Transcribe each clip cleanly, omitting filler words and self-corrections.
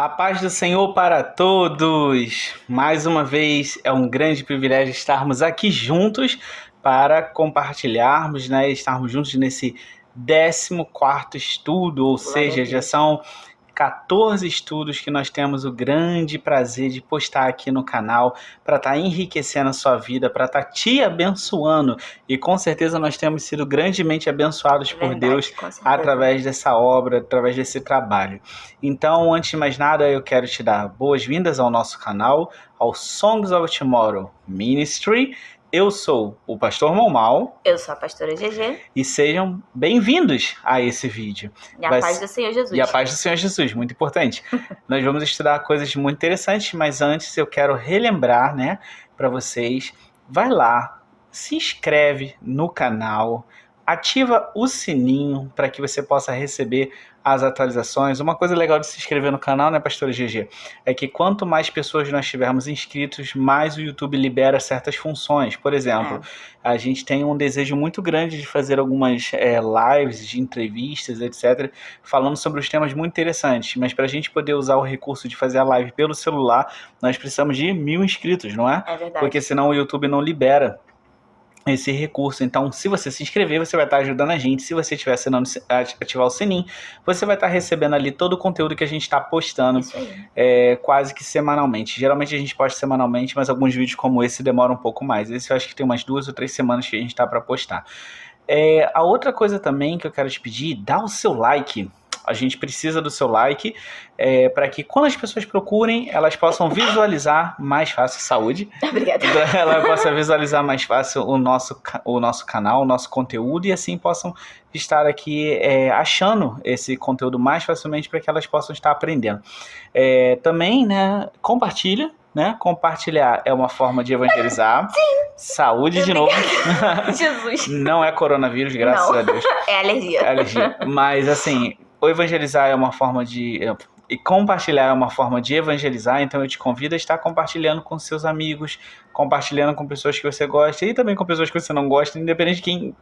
A paz do Senhor para todos! Mais uma vez é um grande privilégio estarmos aqui juntos para compartilharmos, né? Estarmos juntos nesse 14º estudo, ou Glória a seja, já Deus. são 14 estudos que nós temos o grande prazer de postar aqui no canal para estar enriquecendo a sua vida, para estar te abençoando. E com certeza nós temos sido grandemente abençoados por Verdade, Deus com certeza. através dessa obra, através desse trabalho. Então, antes de mais nada, eu quero te dar boas-vindas ao nosso canal, ao Songs of Tomorrow Ministry. Eu sou o Pastor Momal Eu sou a pastora GG e sejam bem-vindos a esse vídeo. e a paz do Senhor Jesus. E a paz do Senhor Jesus, muito importante. Nós vamos estudar coisas muito interessantes, mas antes eu quero relembrar, né, para vocês, vai lá, se inscreve no canal, ativa o sininho para que você possa receber as atualizações. Uma coisa legal de se inscrever no canal, né, pastora GG, é que quanto mais pessoas nós tivermos inscritos, mais o YouTube libera certas funções. Por exemplo, a gente tem um desejo muito grande de fazer algumas lives, de entrevistas, etc., falando sobre os temas muito interessantes, mas para a gente poder usar o recurso de fazer a live pelo celular, nós precisamos de 1.000 inscritos, não é? É verdade. Porque senão o YouTube não libera esse recurso. Então, se você se inscrever, você vai estar ajudando a gente. Se você estiver assinando, ativar o sininho, você vai estar recebendo ali todo o conteúdo que a gente está postando, Isso aí. quase que semanalmente. Geralmente a gente posta semanalmente, mas alguns vídeos como esse demoram um pouco mais. Esse eu acho que tem umas 2 ou 3 semanas que a gente está para postar. A outra coisa também que eu quero te pedir, dá o seu like. A gente precisa do seu like para que quando as pessoas procurem, elas possam visualizar mais fácil, saúde. Obrigada. Ela possa visualizar mais fácil o nosso canal, o nosso conteúdo, e assim possam estar aqui achando esse conteúdo mais facilmente para que elas possam estar aprendendo. Também, né, compartilha. Né? Compartilhar é uma forma de evangelizar. Sim. Saúde de novo. Jesus. Não é coronavírus, graças a Deus. É alergia. É alergia. Mas assim, o evangelizar é uma forma de... E compartilhar é uma forma de evangelizar, então eu te convido a estar compartilhando com seus amigos, compartilhando com pessoas que você gosta e também com pessoas que você não gosta, independente de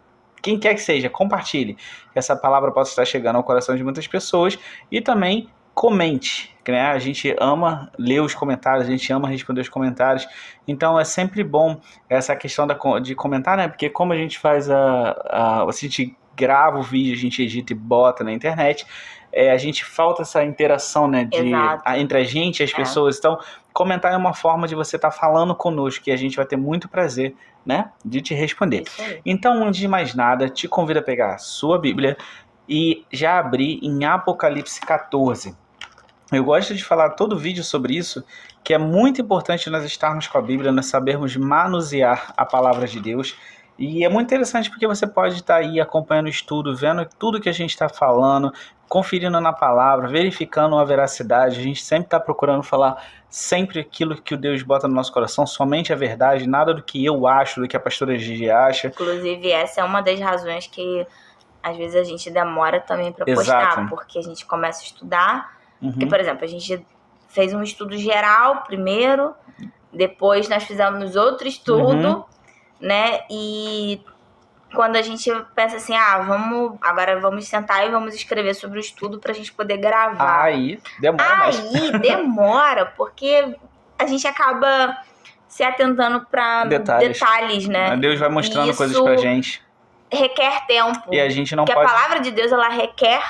quem quer que seja, compartilhe. Que essa palavra possa estar chegando ao coração de muitas pessoas e também comente, né? A gente ama ler os comentários, a gente ama responder os comentários, então é sempre bom essa questão de comentar, né? Porque como a gente faz a gente grava o vídeo, a gente edita e bota na internet, a gente falta essa interação, né, entre a gente e as pessoas. Então, comentar é uma forma de você estar falando conosco, e a gente vai ter muito prazer, né, de te responder. Então, antes de mais nada, te convido a pegar a sua Bíblia e já abrir em Apocalipse 14. Eu gosto de falar todo vídeo sobre isso, que é muito importante nós estarmos com a Bíblia, nós sabermos manusear a palavra de Deus. E é muito interessante porque você pode estar aí acompanhando o estudo, vendo tudo que a gente está falando, conferindo na palavra, verificando a veracidade. A gente sempre está procurando falar sempre aquilo que o Deus bota no nosso coração, somente a verdade, nada do que eu acho, do que a pastora Gigi acha. Inclusive, essa é uma das razões que às vezes a gente demora também para postar, porque a gente começa a estudar. Porque, por exemplo, a gente fez um estudo geral primeiro, depois nós fizemos outro estudo, né? E quando a gente pensa assim, agora vamos sentar e vamos escrever sobre o estudo pra gente poder gravar. Aí demora mais. Aí demora, porque a gente acaba se atentando pra detalhes, né? Deus vai mostrando coisas pra gente. Requer tempo. E a gente não porque pode... a palavra de Deus, ela requer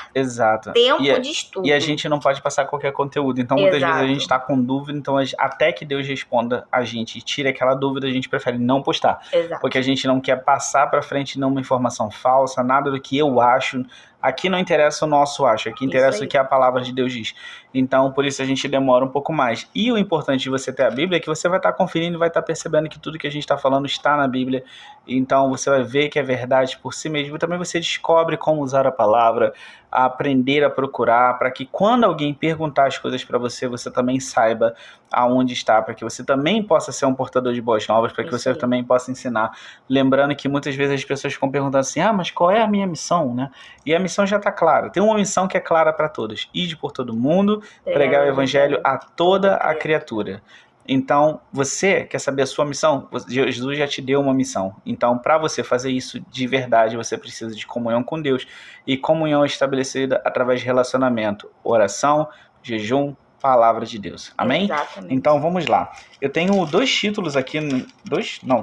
tempo de estudo. E a gente não pode passar qualquer conteúdo. Então, muitas vezes a gente está com dúvida. Então, até que Deus responda a gente e tire aquela dúvida, a gente prefere não postar. Porque a gente não quer passar para frente nenhuma informação falsa, nada do que eu acho. Aqui não interessa o nosso acho, aqui interessa o que a palavra de Deus diz. Então, por isso a gente demora um pouco mais. E o importante de você ter a Bíblia é que você vai estar conferindo e vai estar percebendo que tudo que a gente está falando está na Bíblia. Então, você vai ver que é verdade por si mesmo. E também você descobre como usar a palavra, a aprender a procurar, para que quando alguém perguntar as coisas para você, você também saiba aonde está, para que você também possa ser um portador de boas novas, para que você também possa ensinar. Lembrando que muitas vezes as pessoas ficam perguntando assim, mas qual é a minha missão, né? E a missão já está clara. Tem uma missão que é clara para todos. Ide por todo mundo, pregar o evangelho a toda a criatura. Então, você quer saber a sua missão? Jesus já te deu uma missão. Então, para você fazer isso de verdade, você precisa de comunhão com Deus. E comunhão é estabelecida através de relacionamento, oração, jejum, palavra de Deus. Amém? Exatamente. Então vamos lá. Eu tenho dois títulos aqui,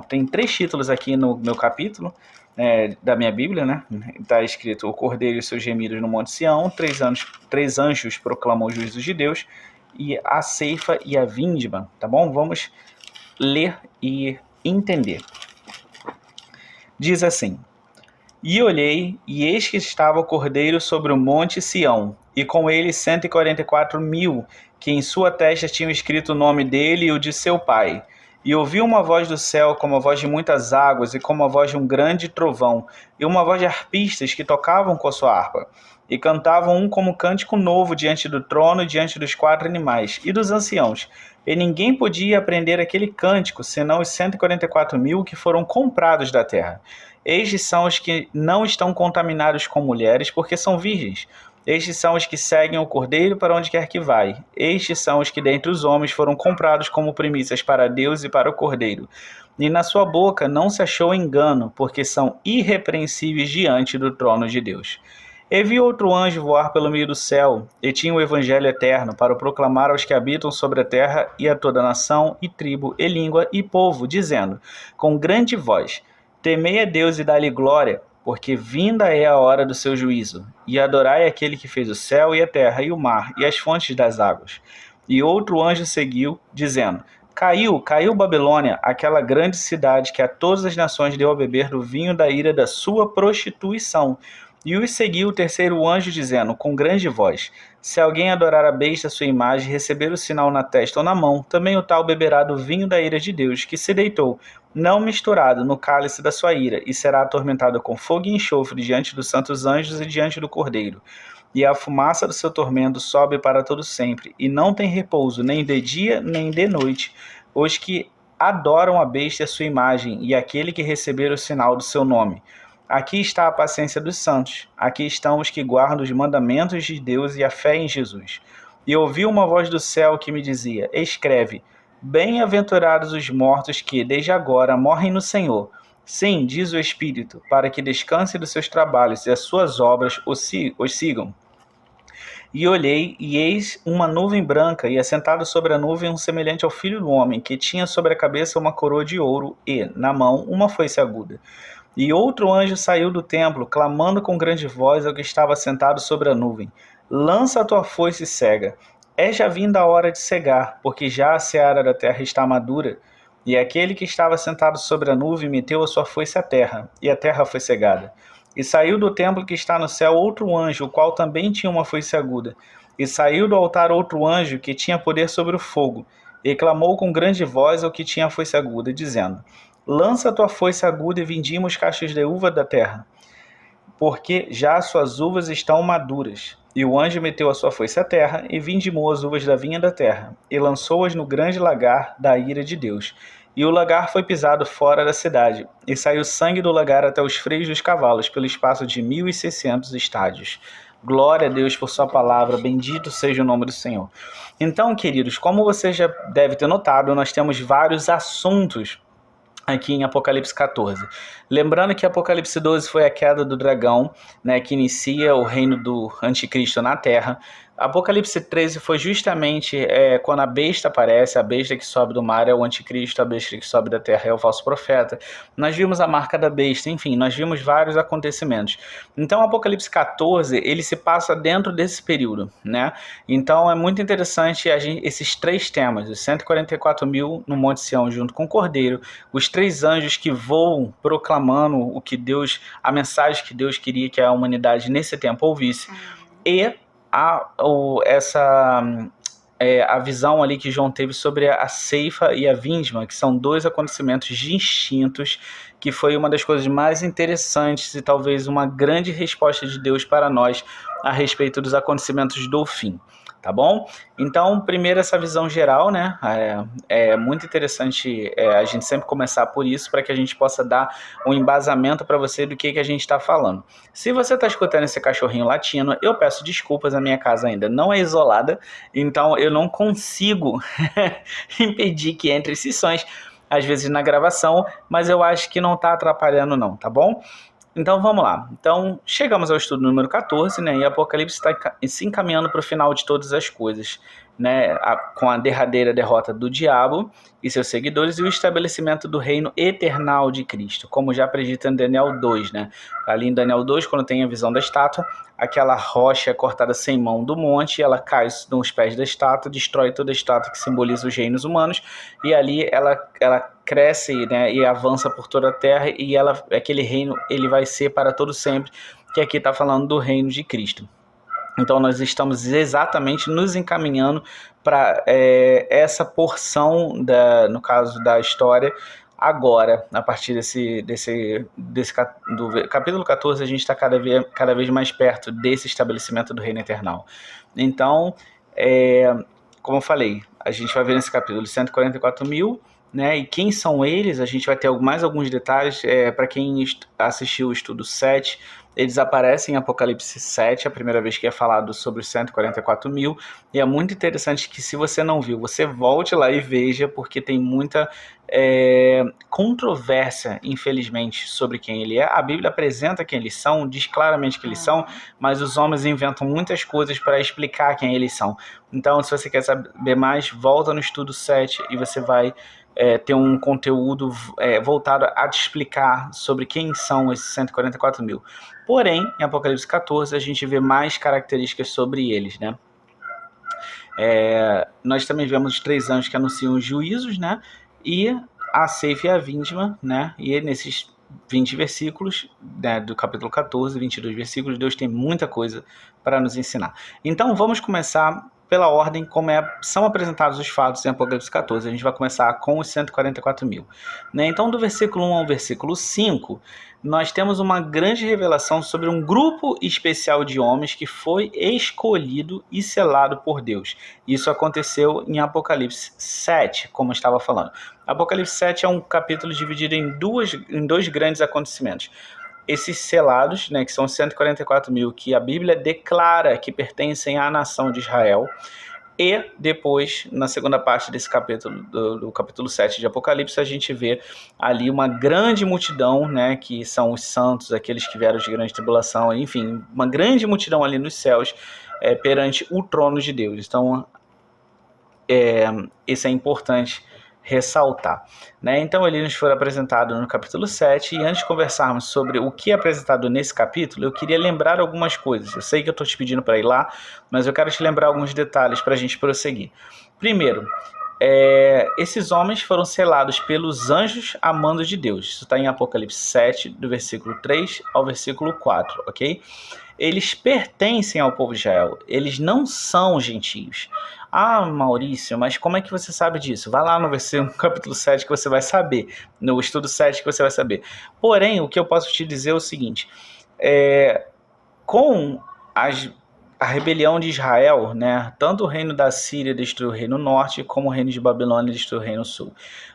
tem 3 títulos aqui no meu capítulo da minha Bíblia, né? Está escrito: o Cordeiro e seus gemidos no Monte Sião, 3 anjos proclamam os juízos de Deus, e a ceifa e a vindima, tá bom? Vamos ler e entender. Diz assim: e olhei, e eis que estava o Cordeiro sobre o monte Sião, e com ele 144.000, que em sua testa tinham escrito o nome dele e o de seu pai. E ouvi uma voz do céu, como a voz de muitas águas, e como a voz de um grande trovão, e uma voz de arpistas que tocavam com a sua harpa, e cantavam um como cântico novo diante do trono e diante dos 4 animais, e dos anciãos. E ninguém podia aprender aquele cântico, senão os 144.000 que foram comprados da terra. Estes são os que não estão contaminados com mulheres, porque são virgens. Estes são os que seguem o Cordeiro para onde quer que vai. Estes são os que dentre os homens foram comprados como primícias para Deus e para o Cordeiro. E na sua boca não se achou engano, porque são irrepreensíveis diante do trono de Deus. E vi outro anjo voar pelo meio do céu, e tinha o evangelho eterno para o proclamar aos que habitam sobre a terra e a toda nação, e tribo, e língua, e povo, dizendo, com grande voz: temei a Deus e dá-lhe glória, porque vinda é a hora do seu juízo, e adorai aquele que fez o céu e a terra e o mar e as fontes das águas. E outro anjo seguiu, dizendo: caiu Babilônia, aquela grande cidade que a todas as nações deu a beber do vinho da ira da sua prostituição. E os seguiu o terceiro anjo, dizendo, com grande voz: se alguém adorar a besta, sua imagem, e receber o sinal na testa ou na mão, também o tal beberá do vinho da ira de Deus, que se deitou, não misturado, no cálice da sua ira, e será atormentado com fogo e enxofre diante dos santos anjos e diante do Cordeiro. E a fumaça do seu tormento sobe para todo sempre, e não tem repouso, nem de dia, nem de noite, os que adoram a besta e a sua imagem, e aquele que receber o sinal do seu nome. Aqui está a paciência dos santos, aqui estão os que guardam os mandamentos de Deus e a fé em Jesus. E ouvi uma voz do céu que me dizia: escreve, bem-aventurados os mortos que, desde agora, morrem no Senhor. Sim, diz o Espírito, para que descanse dos seus trabalhos e as suas obras os sigam. E olhei, e eis uma nuvem branca, e assentado sobre a nuvem um semelhante ao Filho do Homem, que tinha sobre a cabeça uma coroa de ouro e, na mão, uma foice aguda. E outro anjo saiu do templo, clamando com grande voz ao que estava sentado sobre a nuvem: lança a tua foice cega. É já vinda a hora de cegar, porque já a seara da terra está madura. E aquele que estava sentado sobre a nuvem meteu a sua foice à terra, e a terra foi cegada. E saiu do templo que está no céu outro anjo, o qual também tinha uma foice aguda. E saiu do altar outro anjo, que tinha poder sobre o fogo, e clamou com grande voz ao que tinha a foice aguda, dizendo: lança a tua foice aguda e vindima os cachos de uva da terra, porque já as suas uvas estão maduras. E o anjo meteu a sua foice à terra, e vindimou as uvas da vinha da terra, e lançou-as no grande lagar da ira de Deus. E o lagar foi pisado fora da cidade, e saiu sangue do lagar até os freios dos cavalos, pelo espaço de 1.600 estádios. Glória a Deus por sua palavra, bendito seja o nome do Senhor. Então, queridos, como você já deve ter notado, nós temos vários assuntos aqui em Apocalipse 14. Lembrando que Apocalipse 12 foi a queda do dragão, né, que inicia o reino do anticristo na terra. Apocalipse 13 foi justamente quando a besta aparece, a besta que sobe do mar é o anticristo, a besta que sobe da terra é o falso profeta. Nós vimos a marca da besta, enfim, nós vimos vários acontecimentos. Então, Apocalipse 14, ele se passa dentro desse período, né? Então, é muito interessante esses 3 temas, os 144.000 no Monte Sião junto com o Cordeiro, os 3 anjos que voam proclamando o que Deus, a mensagem que Deus queria que a humanidade nesse tempo ouvisse, e a visão ali que João teve sobre a ceifa e a vindima, que são 2 acontecimentos distintos, que foi uma das coisas mais interessantes e talvez uma grande resposta de Deus para nós a respeito dos acontecimentos do fim. Tá bom? Então, primeiro essa visão geral, né? É muito interessante a gente sempre começar por isso, para que a gente possa dar um embasamento para você do que a gente está falando. Se você está escutando esse cachorrinho latindo, eu peço desculpas, a minha casa ainda não é isolada, então eu não consigo impedir que entre esses sons, às vezes na gravação, mas eu acho que não está atrapalhando não, tá bom? Então vamos lá. Então chegamos ao estudo número 14, né? E Apocalipse está se encaminhando para o final de todas as coisas. né, com a derradeira derrota do diabo e seus seguidores e o estabelecimento do reino eternal de Cristo, como já predita em Daniel 2, né? Ali em Daniel 2, quando tem a visão da estátua, aquela rocha cortada sem mão do monte, ela cai nos pés da estátua, destrói toda a estátua que simboliza os reinos humanos, e ali ela cresce, né, e avança por toda a terra, e aquele reino ele vai ser para todo sempre, que aqui está falando do reino de Cristo. Então nós estamos exatamente nos encaminhando para essa porção, no caso da história, agora, a partir do capítulo 14, a gente está cada vez mais perto desse estabelecimento do reino eternal. Então, como eu falei, a gente vai ver nesse capítulo 144 mil, né? E quem são eles? A gente vai ter mais alguns detalhes. Para quem assistiu o estudo 7, eles aparecem em Apocalipse 7, a primeira vez que é falado sobre os 144 mil, e é muito interessante que, se você não viu, você volte lá e veja, porque tem muita controvérsia, infelizmente, sobre quem ele é. A Bíblia apresenta quem eles são, diz claramente que eles são, mas os homens inventam muitas coisas para explicar quem eles são. Então, se você quer saber mais, volta no estudo 7 e você vai ter um conteúdo voltado a te explicar sobre quem são esses 144 mil. Porém, em Apocalipse 14, a gente vê mais características sobre eles, né? Nós também vemos os 3 anjos que anunciam os juízos, né? E a ceifa e a vindima, né? E nesses 20 versículos, né, do capítulo 14, 22 versículos, Deus tem muita coisa para nos ensinar. Então, vamos começar pela ordem como são apresentados os fatos em Apocalipse 14. A gente vai começar com os 144 mil. Né? Então, do versículo 1 ao versículo 5, nós temos uma grande revelação sobre um grupo especial de homens que foi escolhido e selado por Deus. Isso aconteceu em Apocalipse 7, como eu estava falando. Apocalipse 7 é um capítulo dividido em dois grandes acontecimentos. Esses selados, né, que são 144 mil, que a Bíblia declara que pertencem à nação de Israel, e depois, na segunda parte desse capítulo, do capítulo 7 de Apocalipse, a gente vê ali uma grande multidão, né, que são os santos, aqueles que vieram de grande tribulação, enfim, uma grande multidão ali nos céus, perante o trono de Deus. Então, isso é importante ressaltar, né? Então ele nos foi apresentado no capítulo 7, e antes de conversarmos sobre o que é apresentado nesse capítulo, eu queria lembrar algumas coisas. Eu sei que eu estou te pedindo para ir lá, mas eu quero te lembrar alguns detalhes para a gente prosseguir. Primeiro, esses homens foram selados pelos anjos a mando de Deus. Isso está em Apocalipse 7, do versículo 3 ao versículo 4, ok? Eles pertencem ao povo de Israel, eles não são gentios. Ah, Maurício, mas como é que você sabe disso? Vai lá no capítulo 7 que você vai saber, no estudo 7 que você vai saber. Porém, o que eu posso te dizer é o seguinte, com a rebelião de Israel, né, tanto o reino da Síria destruiu o reino norte, como o reino de Babilônia destruiu o reino sul.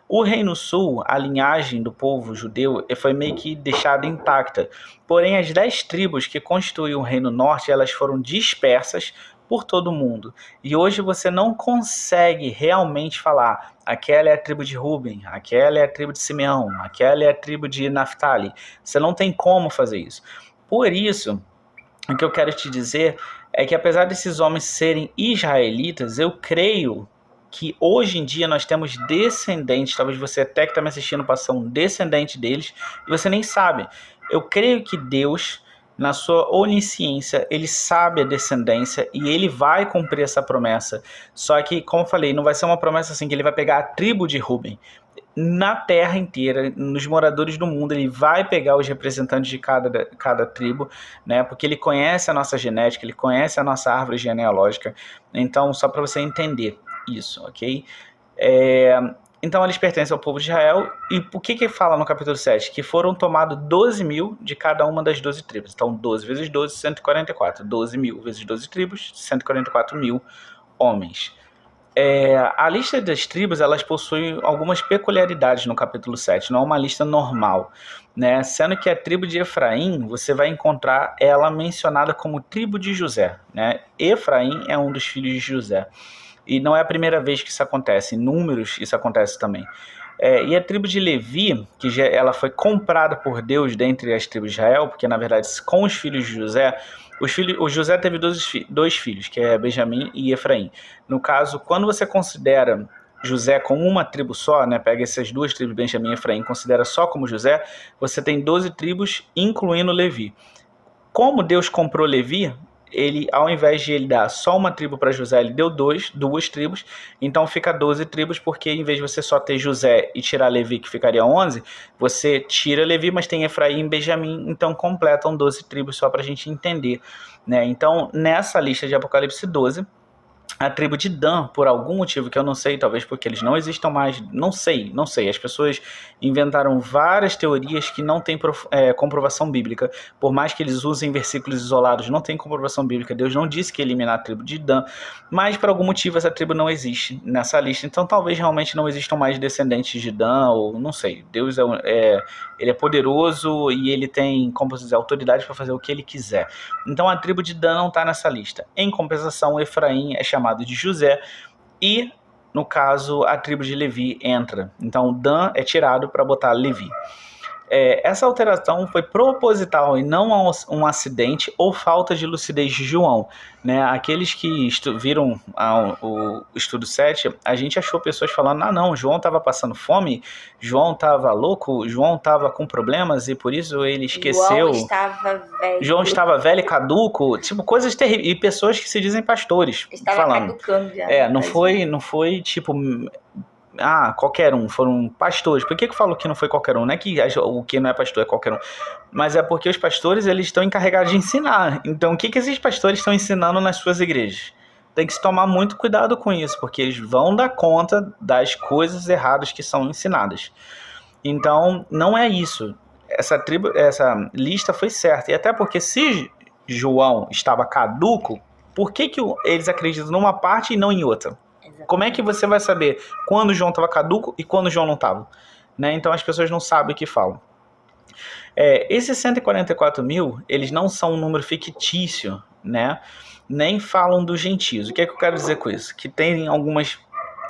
O reino sul, a linhagem do povo judeu, foi meio que deixada intacta. Porém, as 10 tribos que constituíam o reino norte, elas foram dispersas por todo o mundo. E hoje você não consegue realmente falar, aquela é a tribo de Ruben, aquela é a tribo de Simeão, aquela é a tribo de Naftali. Você não tem como fazer isso. Por isso, o que eu quero te dizer é que, apesar desses homens serem israelitas, eu creio que hoje em dia nós temos descendentes, talvez você até que está me assistindo possa ser um descendente deles, e você nem sabe. Eu creio que Deus, na sua onisciência, ele sabe a descendência e ele vai cumprir essa promessa. Só que, como eu falei, não vai ser uma promessa assim que ele vai pegar a tribo de Ruben. Na terra inteira, nos moradores do mundo, ele vai pegar os representantes de cada tribo, né? Porque ele conhece a nossa genética, ele conhece a nossa árvore genealógica. Então, só para você entender isso, ok? Então eles pertencem ao povo de Israel. E o que fala no capítulo 7? Que foram tomados 12 mil de cada uma das 12 tribos. Então 12 vezes 12, 144. 12 mil vezes 12 tribos, 144 mil homens. A lista das tribos, elas possuem algumas peculiaridades no capítulo 7. Não é uma lista normal, né? Sendo que a tribo de Efraim, você vai encontrar ela mencionada como tribo de José, né? Efraim é um dos filhos de José. E não é a primeira vez que isso acontece. Em Números isso acontece também. E a tribo de Levi, que ela foi comprada por Deus dentre as tribos de Israel, porque na verdade com os filhos de José, o José teve dois filhos, que é Benjamim e Efraim. No caso, quando você considera José como uma tribo só, né, pega essas duas tribos, Benjamim e Efraim, considera só como José, você tem 12 tribos, incluindo Levi. Como Deus comprou Levi, ele, ao invés de ele dar só uma tribo para José, ele deu duas tribos, então fica 12 tribos, porque em vez de você só ter José e tirar Levi, que ficaria 11, você tira Levi, mas tem Efraim e Benjamim, então completam 12 tribos, só para a gente entender, né? Então, nessa lista de Apocalipse 12, a tribo de Dan, por algum motivo que eu não sei, talvez porque eles não existam mais, não sei. As pessoas inventaram várias teorias que não têm comprovação bíblica. Por mais que eles usem versículos isolados, não tem comprovação bíblica. Deus não disse que ia eliminar a tribo de Dan, mas por algum motivo essa tribo não existe nessa lista. Então talvez realmente não existam mais descendentes de Dan, ou não sei. Deus ele é poderoso e ele tem, como posso dizer, autoridade para fazer o que ele quiser. Então a tribo de Dan não está nessa lista. Em compensação, Efraim é chamado de José e, no caso, a tribo de Levi entra. Então Dan é tirado para botar Levi. Essa alteração foi proposital e não um acidente ou falta de lucidez de João, né? Aqueles que viram o estudo 7, a gente achou pessoas falando, não, João estava passando fome, João estava louco, João estava com problemas e por isso ele esqueceu. João estava velho e caduco, tipo, coisas terríveis. E pessoas que se dizem pastores estava falando. Caducando já. Não foi tipo... qualquer um, foram pastores. Por que eu falo que não foi qualquer um? Não é que o que não é pastor é qualquer um, mas é porque os pastores, eles estão encarregados de ensinar. Então, o que esses pastores estão ensinando nas suas igrejas? Tem que se tomar muito cuidado com isso, porque eles vão dar conta das coisas erradas que são ensinadas. Então, não é isso. Essa lista foi certa. E até porque se João estava caduco, por que eles acreditam numa parte e não em outra? Como é que você vai saber quando o João estava caduco e quando o João não estava? Né? Então as pessoas não sabem o que falam. Esses 144 mil, eles não são um número fictício, né? Nem falam dos gentios. O que é que eu quero dizer com isso? Que tem algumas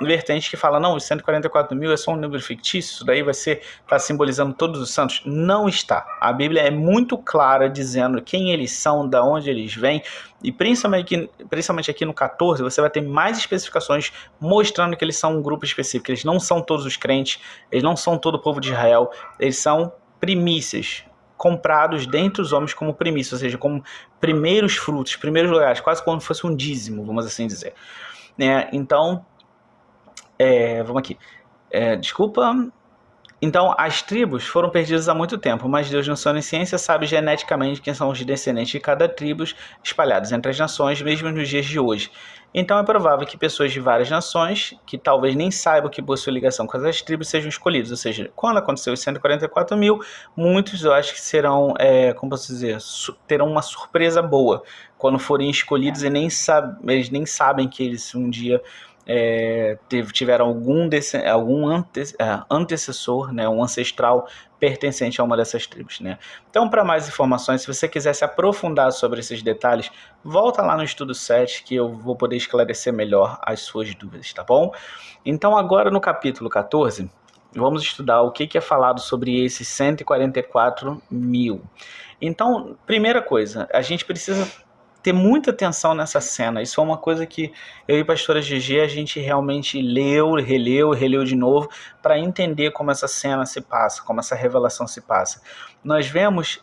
vertentes que falam, não, os 144 mil é só um número fictício, isso daí está simbolizando todos os santos. Não está. A Bíblia é muito clara dizendo quem eles são, de onde eles vêm, e principalmente aqui no 14, você vai ter mais especificações mostrando que eles são um grupo específico. Eles não são todos os crentes, eles não são todo o povo de Israel, eles são primícias, comprados dentre os homens como primícias, ou seja, como primeiros frutos, primeiros lugares, quase como se fosse um dízimo, vamos assim dizer. Então, vamos aqui. Desculpa. Então, as tribos foram perdidas há muito tempo, mas Deus, na sua onisciência, sabe geneticamente quem são os descendentes de cada tribo espalhados entre as nações, mesmo nos dias de hoje. Então, é provável que pessoas de várias nações, que talvez nem saibam que possuem ligação com essas tribos, sejam escolhidos. Ou seja, quando aconteceu os 144 mil, muitos eu acho que serão, como posso dizer, terão uma surpresa boa quando forem escolhidos e eles nem sabem que eles um dia... tiveram algum antecessor, né, um ancestral pertencente a uma dessas tribos, né? Então, para mais informações, se você quiser se aprofundar sobre esses detalhes, volta lá no estudo 7 que eu vou poder esclarecer melhor as suas dúvidas, tá bom? Então, agora no capítulo 14, vamos estudar o que é falado sobre esses 144 mil. Então, primeira coisa, a gente precisa ter muita atenção nessa cena. Isso é uma coisa que eu e a pastora GG, a gente realmente releu de novo para entender como essa cena se passa, como essa revelação se passa. Nós vemos,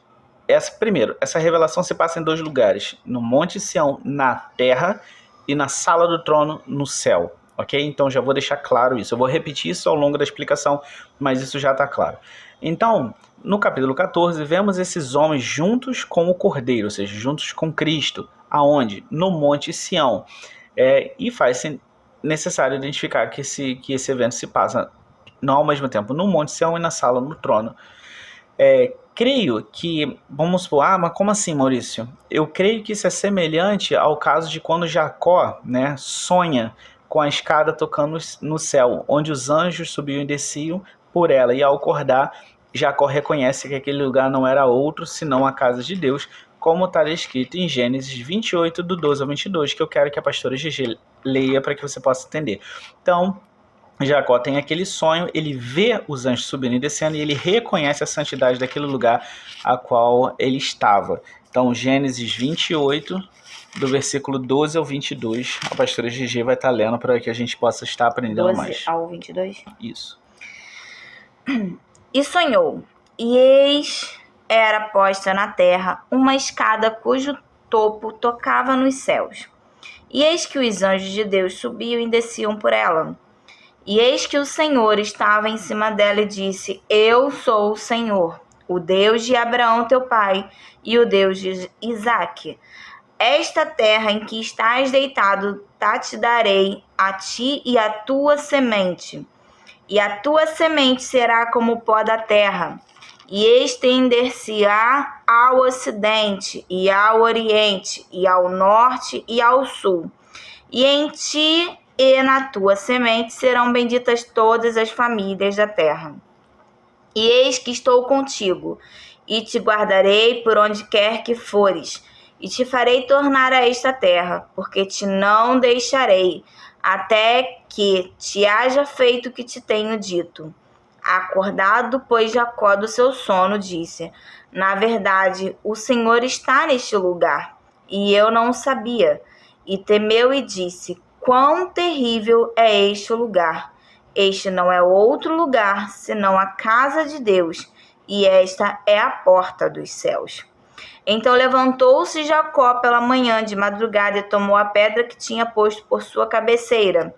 essa revelação se passa em dois lugares, no Monte Sião, na terra, e na sala do trono, no céu. Ok? Então já vou deixar claro isso. Eu vou repetir isso ao longo da explicação, mas isso já está claro. Então, no capítulo 14, vemos esses homens juntos com o Cordeiro, ou seja, juntos com Cristo. Aonde? No Monte Sião. E faz-se necessário identificar que esse evento se passa não ao mesmo tempo no Monte Sião e na sala do trono. Creio que, vamos supor, mas como assim, Maurício? Eu creio que isso é semelhante ao caso de quando Jacó, né, sonha com a escada tocando no céu, onde os anjos subiam e desciam por ela, e ao acordar, Jacó reconhece que aquele lugar não era outro senão a casa de Deus, como está escrito em Gênesis 28, do 12 ao 22, que eu quero que a pastora GG leia para que você possa entender. Então, Jacó tem aquele sonho, ele vê os anjos subindo e descendo e ele reconhece a santidade daquele lugar a qual ele estava. Então, Gênesis 28, do versículo 12 ao 22, a pastora Gigi vai estar lendo para que a gente possa estar aprendendo 12 mais. ao 22? Isso. E sonhou, e eis era posta na terra uma escada cujo topo tocava nos céus. E eis que os anjos de Deus subiam e desciam por ela. E eis que o Senhor estava em cima dela e disse: Eu sou o Senhor, o Deus de Abraão teu pai e o Deus de Isaque. Esta terra em que estás deitado te darei a ti e a tua semente. E a tua semente será como o pó da terra, e estender-se-á ao ocidente, e ao oriente, e ao norte, e ao sul. E em ti e na tua semente serão benditas todas as famílias da terra. E eis que estou contigo, e te guardarei por onde quer que fores, e te farei tornar a esta terra, porque te não deixarei, até que te haja feito o que te tenho dito. Acordado, pois, Jacó do seu sono, disse: Na verdade, o Senhor está neste lugar, e eu não sabia. E temeu e disse: Quão terrível é este lugar! Este não é outro lugar, senão a casa de Deus, e esta é a porta dos céus. Então levantou-se Jacó pela manhã de madrugada e tomou a pedra que tinha posto por sua cabeceira,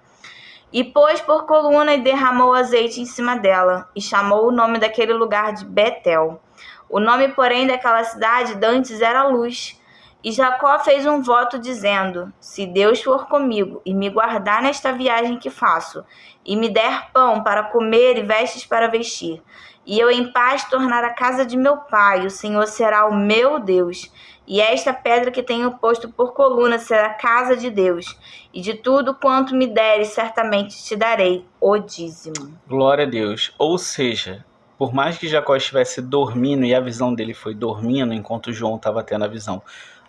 e pôs por coluna e derramou azeite em cima dela, e chamou o nome daquele lugar de Betel. O nome, porém, daquela cidade dantes era Luz. E Jacó fez um voto dizendo: Se Deus for comigo e me guardar nesta viagem que faço, e me der pão para comer e vestes para vestir, e eu em paz tornar a casa de meu pai, o Senhor será o meu Deus. E esta pedra que tenho posto por coluna será a casa de Deus. E de tudo quanto me deres, certamente te darei o dízimo. Glória a Deus. Ou seja, por mais que Jacó estivesse dormindo, e a visão dele foi dormindo, enquanto João estava tendo a visão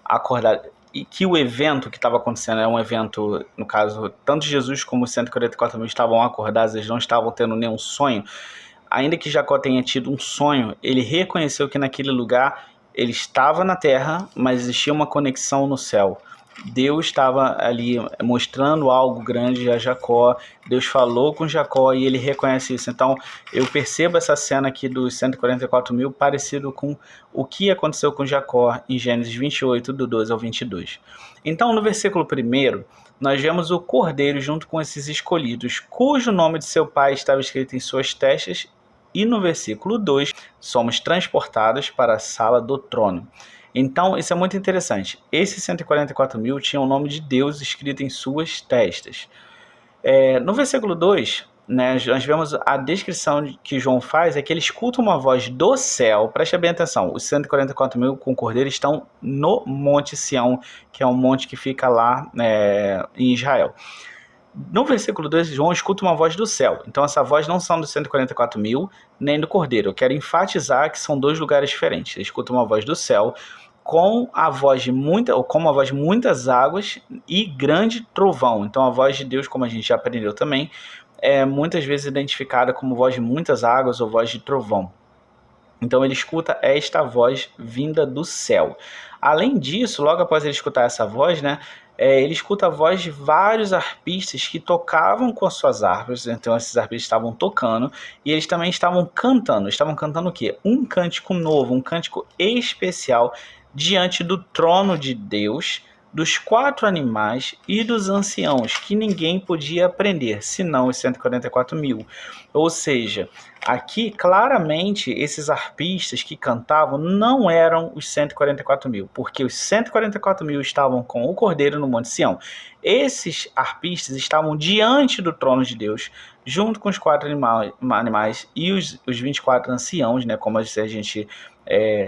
acordado, e que o evento que estava acontecendo era um evento, no caso, tanto Jesus como os 144 mil estavam acordados, eles não estavam tendo nenhum sonho. Ainda que Jacó tenha tido um sonho, ele reconheceu que naquele lugar ele estava na terra, mas existia uma conexão no céu. Deus estava ali mostrando algo grande a Jacó, Deus falou com Jacó e ele reconhece isso. Então eu percebo essa cena aqui dos 144 mil parecido com o que aconteceu com Jacó em Gênesis 28, do 12 ao 22. Então no versículo 1, nós vemos o cordeiro junto com esses escolhidos, cujo nome de seu pai estava escrito em suas testas. E no versículo 2, somos transportados para a sala do trono. Então, isso é muito interessante. Esses 144 mil tinham o nome de Deus escrito em suas testas. No versículo 2, né, nós vemos a descrição que João faz, é que ele escuta uma voz do céu. Preste bem atenção, os 144 mil com o cordeiro estão no Monte Sião, que é um monte que fica lá em Israel. No versículo 2, João escuta uma voz do céu. Então essa voz não são dos 144 mil, nem do cordeiro. Eu quero enfatizar que são dois lugares diferentes. Ele escuta uma voz do céu com a voz de muitas águas e grande trovão. Então a voz de Deus, como a gente já aprendeu também, é muitas vezes identificada como voz de muitas águas ou voz de trovão. Então ele escuta esta voz vinda do céu. Além disso, logo após ele escutar essa voz, ele escuta a voz de vários arpistas que tocavam com as suas harpas. Então esses arpistas estavam tocando e eles também estavam cantando. Estavam cantando o quê? Um cântico novo, um cântico especial diante do trono de Deus, dos 4 animais e dos anciãos, que ninguém podia aprender, senão os 144 mil. Ou seja, aqui claramente esses arpistas que cantavam não eram os 144 mil, porque os 144 mil estavam com o Cordeiro no Monte Sião. Esses arpistas estavam diante do trono de Deus, junto com os 4 animais e os 24 anciãos, como a gente...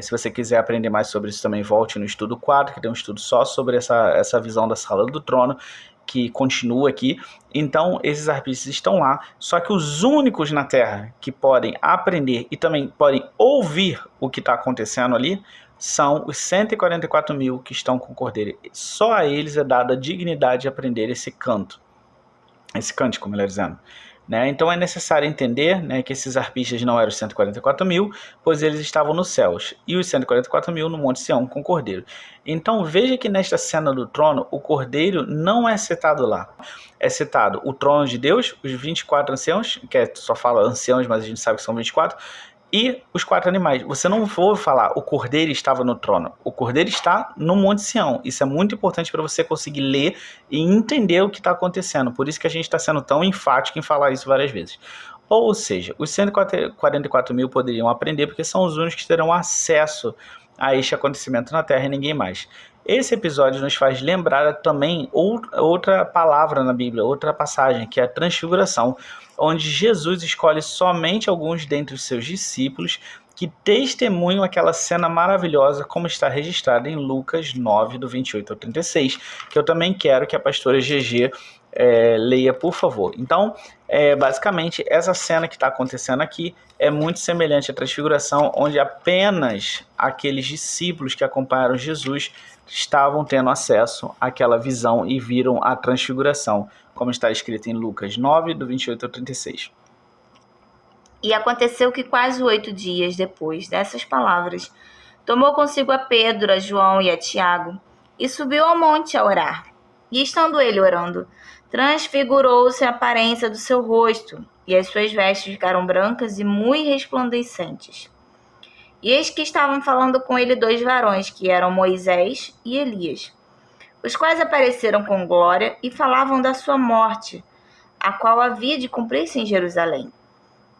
se você quiser aprender mais sobre isso também, volte no estudo 4, que tem um estudo só sobre essa visão da sala do trono, que continua aqui. Então esses arpistas estão lá, só que os únicos na terra que podem aprender e também podem ouvir o que está acontecendo ali são os 144 mil que estão com o Cordeiro. Só a eles é dada a dignidade de aprender esse cântico, melhor dizendo. né? Então é necessário entender, né, que esses arpistas não eram os 144 mil, pois eles estavam nos céus, e os 144 mil no Monte Sião com o Cordeiro. Então veja que nesta cena do trono, o Cordeiro não é citado lá. É citado o trono de Deus, os 24 anciãos, que só fala anciãos, mas a gente sabe que são 24, e os 4 animais. Você não ouve falar o Cordeiro estava no trono. O Cordeiro está no Monte Sião. Isso é muito importante para você conseguir ler e entender o que está acontecendo. Por isso que a gente está sendo tão enfático em falar isso várias vezes. Ou seja, os 144 mil poderiam aprender porque são os únicos que terão acesso a este acontecimento na Terra e ninguém mais. Esse episódio nos faz lembrar também outra palavra na Bíblia, outra passagem, que é a transfiguração, onde Jesus escolhe somente alguns dentre os seus discípulos que testemunham aquela cena maravilhosa, como está registrada em Lucas 9, do 28 ao 36, que eu também quero que a pastora GG leia, por favor. Então, basicamente, essa cena que está acontecendo aqui é muito semelhante à transfiguração, onde apenas aqueles discípulos que acompanharam Jesus estavam tendo acesso àquela visão e viram a transfiguração, como está escrito em Lucas 9, do 28 ao 36. E aconteceu que quase 8 dias depois dessas palavras, tomou consigo a Pedro, a João e a Tiago, e subiu ao monte a orar. E estando ele orando, transfigurou-se a aparência do seu rosto, e as suas vestes ficaram brancas e muito resplandecentes. E eis que estavam falando com ele 2 varões, que eram Moisés e Elias, os quais apareceram com glória e falavam da sua morte, a qual havia de cumprir-se em Jerusalém.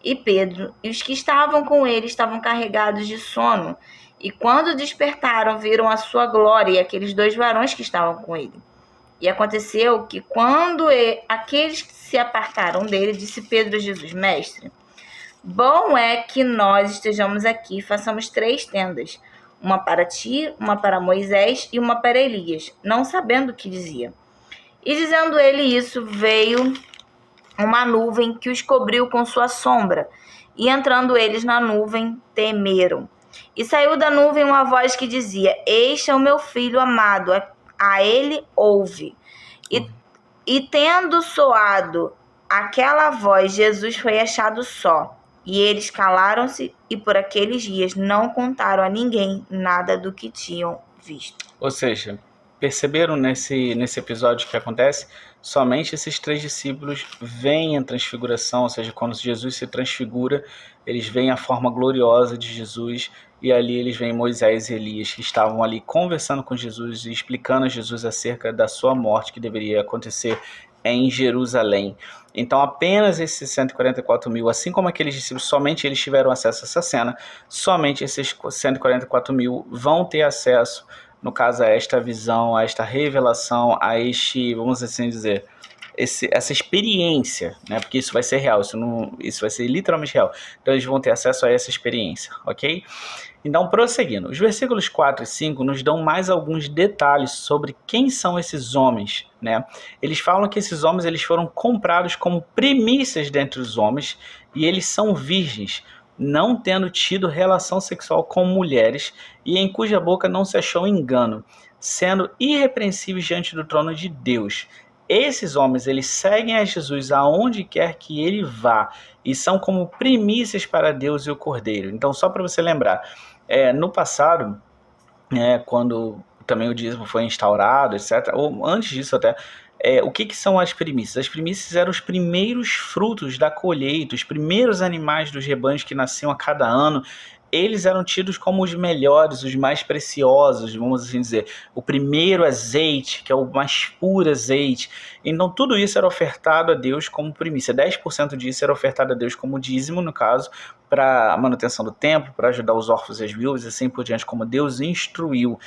E Pedro e os que estavam com ele estavam carregados de sono, e quando despertaram, viram a sua glória e aqueles 2 varões que estavam com ele. E aconteceu que, quando aqueles que se apartaram dele, disse Pedro a Jesus: Mestre, bom é que nós estejamos aqui e façamos 3 tendas, uma para ti, uma para Moisés e uma para Elias, não sabendo o que dizia. E dizendo ele isso, veio uma nuvem que os cobriu com sua sombra, e entrando eles na nuvem, temeram. E saiu da nuvem uma voz que dizia: Este é o meu filho amado, a ele ouve. E tendo soado aquela voz, Jesus foi achado só. E eles calaram-se e por aqueles dias não contaram a ninguém nada do que tinham visto. Ou seja, perceberam nesse episódio que acontece? Somente esses 3 discípulos veem a transfiguração, ou seja, quando Jesus se transfigura, eles veem a forma gloriosa de Jesus, e ali eles veem Moisés e Elias, que estavam ali conversando com Jesus e explicando a Jesus acerca da sua morte, que deveria acontecer em Jerusalém. Então apenas esses 144 mil, assim como aqueles discípulos, somente eles tiveram acesso a essa cena, somente esses 144 mil vão ter acesso, no caso, a esta visão, a esta revelação, a este, vamos assim dizer, essa experiência, né? Porque isso vai ser real, isso vai ser literalmente real. Então eles vão ter acesso a essa experiência, ok? Então, prosseguindo, os versículos 4 e 5 nos dão mais alguns detalhes sobre quem são esses homens, né? Eles falam que esses homens eles foram comprados como primícias dentre os homens e eles são virgens, não tendo tido relação sexual com mulheres e em cuja boca não se achou engano, sendo irrepreensíveis diante do trono de Deus. Esses homens, eles seguem a Jesus aonde quer que ele vá e são como primícias para Deus e o Cordeiro. Então, só para você lembrar, no passado, quando também o dízimo foi instaurado, etc., ou antes disso até, o que são as primícias? As primícias eram os primeiros frutos da colheita, os primeiros animais dos rebanhos que nasciam a cada ano. Eles eram tidos como os melhores, os mais preciosos, vamos assim dizer. O primeiro azeite, que é o mais puro azeite. Então tudo isso era ofertado a Deus como primícia. 10% disso era ofertado a Deus como dízimo, no caso, para a manutenção do templo, para ajudar os órfãos e as viúvas, e assim por diante, como Deus instruiu.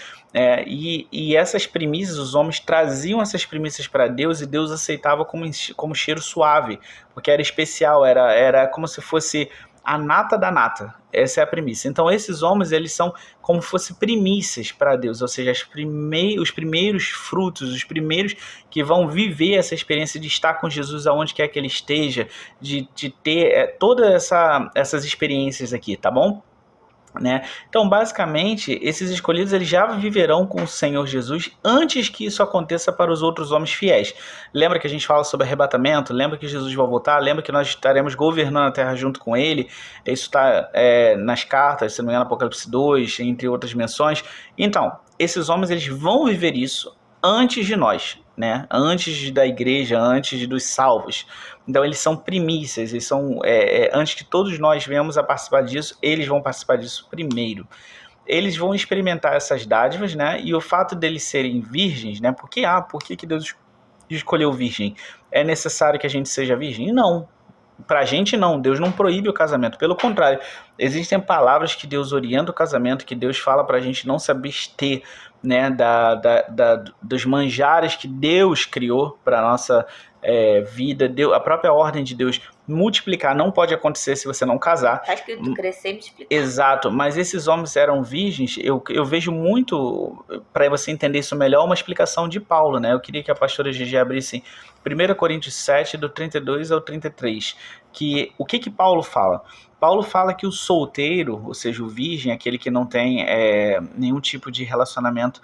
E essas primícias, os homens traziam essas primícias para Deus e Deus aceitava como cheiro suave, porque era especial, era como se fosse a nata da nata. Essa é a primícia. Então esses homens, eles são como se fossem primícias para Deus, ou seja, os primeiros frutos, os primeiros que vão viver essa experiência de estar com Jesus aonde quer que ele esteja, de ter todas essas experiências aqui, tá bom? né? Então, basicamente, esses escolhidos eles já viverão com o Senhor Jesus antes que isso aconteça para os outros homens fiéis. Lembra que a gente fala sobre arrebatamento? Lembra que Jesus vai voltar? Lembra que nós estaremos governando a terra junto com ele? Isso está nas cartas, se não me engano, Apocalipse 2, entre outras menções. Então, esses homens eles vão viver isso antes de nós, né? Antes da igreja, antes dos salvos. Então eles são primícias, eles são antes que todos nós venhamos a participar disso, eles vão participar disso primeiro. Eles vão experimentar essas dádivas, né? E o fato deles serem virgens, né? Por que Deus escolheu virgem? É necessário que a gente seja virgem? Não. Pra gente não, Deus não proíbe o casamento, pelo contrário, existem palavras que Deus orienta o casamento, que Deus fala pra gente não se abster, né, dos manjares que Deus criou pra nossa vida, a própria ordem de Deus multiplicar não pode acontecer se você não casar. Tá escrito crescer e multiplicar. Exato, mas esses homens eram virgens, eu vejo muito, para você entender isso melhor, uma explicação de Paulo, né? Eu queria que a pastora Gigi abrisse 1 Coríntios 7, do 32 ao 33, que o que Paulo fala? Paulo fala que o solteiro, ou seja, o virgem, aquele que não tem nenhum tipo de relacionamento,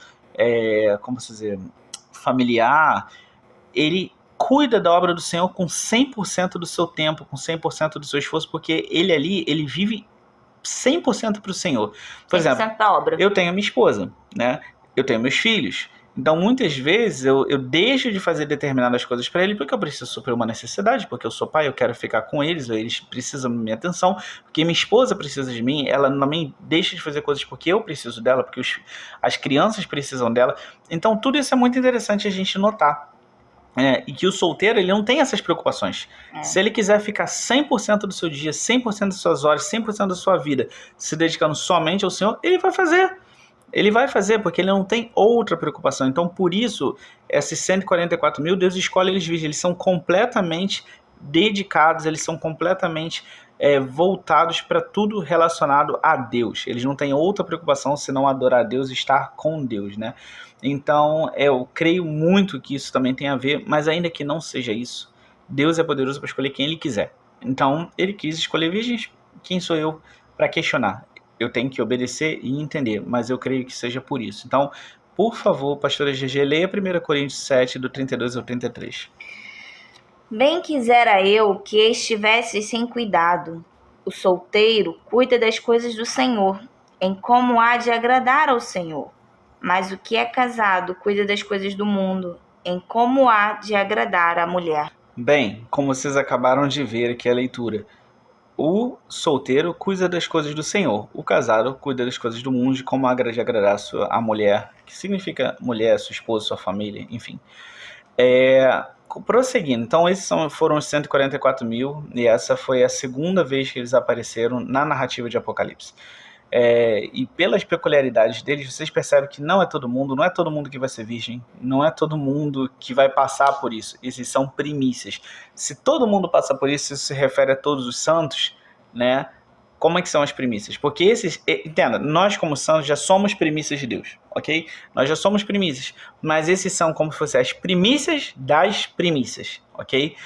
como se dizer, familiar, ele cuida da obra do Senhor com 100% do seu tempo, com 100% do seu esforço, porque ele ali, ele vive 100% para o Senhor. Por exemplo, da obra. Eu tenho a minha esposa, né? Eu tenho meus filhos. Então, muitas vezes, eu deixo de fazer determinadas coisas para ele porque eu preciso suprir uma necessidade, porque eu sou pai, eu quero ficar com eles, ou eles precisam da minha atenção, porque minha esposa precisa de mim, ela também deixa de fazer coisas porque eu preciso dela, porque as crianças precisam dela. Então, tudo isso é muito interessante a gente notar. E que o solteiro ele não tem essas preocupações. Se ele quiser ficar 100% do seu dia, 100% das suas horas, 100% da sua vida se dedicando somente ao Senhor, ele vai fazer. Ele vai fazer porque ele não tem outra preocupação. Então, por isso, esses 144 mil, Deus escolhe eles virgens. Eles são completamente dedicados, eles são completamente voltados para tudo relacionado a Deus. Eles não têm outra preocupação senão adorar a Deus e estar com Deus, né? Então, eu creio muito que isso também tem a ver, mas ainda que não seja isso, Deus é poderoso para escolher quem Ele quiser. Então, Ele quis escolher virgens. Quem sou eu para questionar? Eu tenho que obedecer e entender, mas eu creio que seja por isso. Então, por favor, pastora GG, leia 1 Coríntios 7, do 32 ao 33. Bem quisera eu que estivesse sem cuidado. O solteiro cuida das coisas do Senhor, em como há de agradar ao Senhor. Mas o que é casado cuida das coisas do mundo, em como há de agradar à mulher. Bem, como vocês acabaram de ver aqui a leitura, o solteiro cuida das coisas do Senhor, o casado cuida das coisas do mundo, de como há de agradar a mulher, que significa mulher, sua esposa, sua família, enfim. Prosseguindo, então esses foram os 144 mil, e essa foi a segunda vez que eles apareceram na narrativa de Apocalipse. E pelas peculiaridades deles, vocês percebem que não é todo mundo que vai ser virgem, não é todo mundo que vai passar por isso. Esses são primícias. Se todo mundo passa por isso, isso se refere a todos os santos, né? Como é que são as primícias? Porque entenda, nós como santos já somos primícias de Deus, ok? Nós já somos primícias, mas esses são como se fossem as primícias das primícias, ok?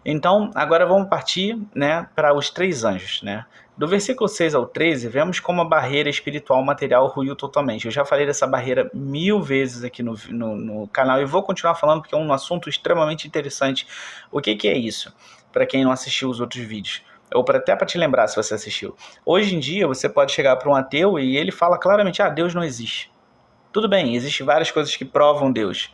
Então, agora vamos partir, né, para os 3 anjos, né? Do versículo 6 ao 13, vemos como a barreira espiritual material ruiu totalmente. Eu já falei dessa barreira 1000 vezes aqui no canal e vou continuar falando porque é um assunto extremamente interessante. O que é isso? Para quem não assistiu os outros vídeos. Ou até para te lembrar se você assistiu. Hoje em dia, você pode chegar para um ateu e ele fala claramente, Deus não existe. Tudo bem, existem várias coisas que provam Deus.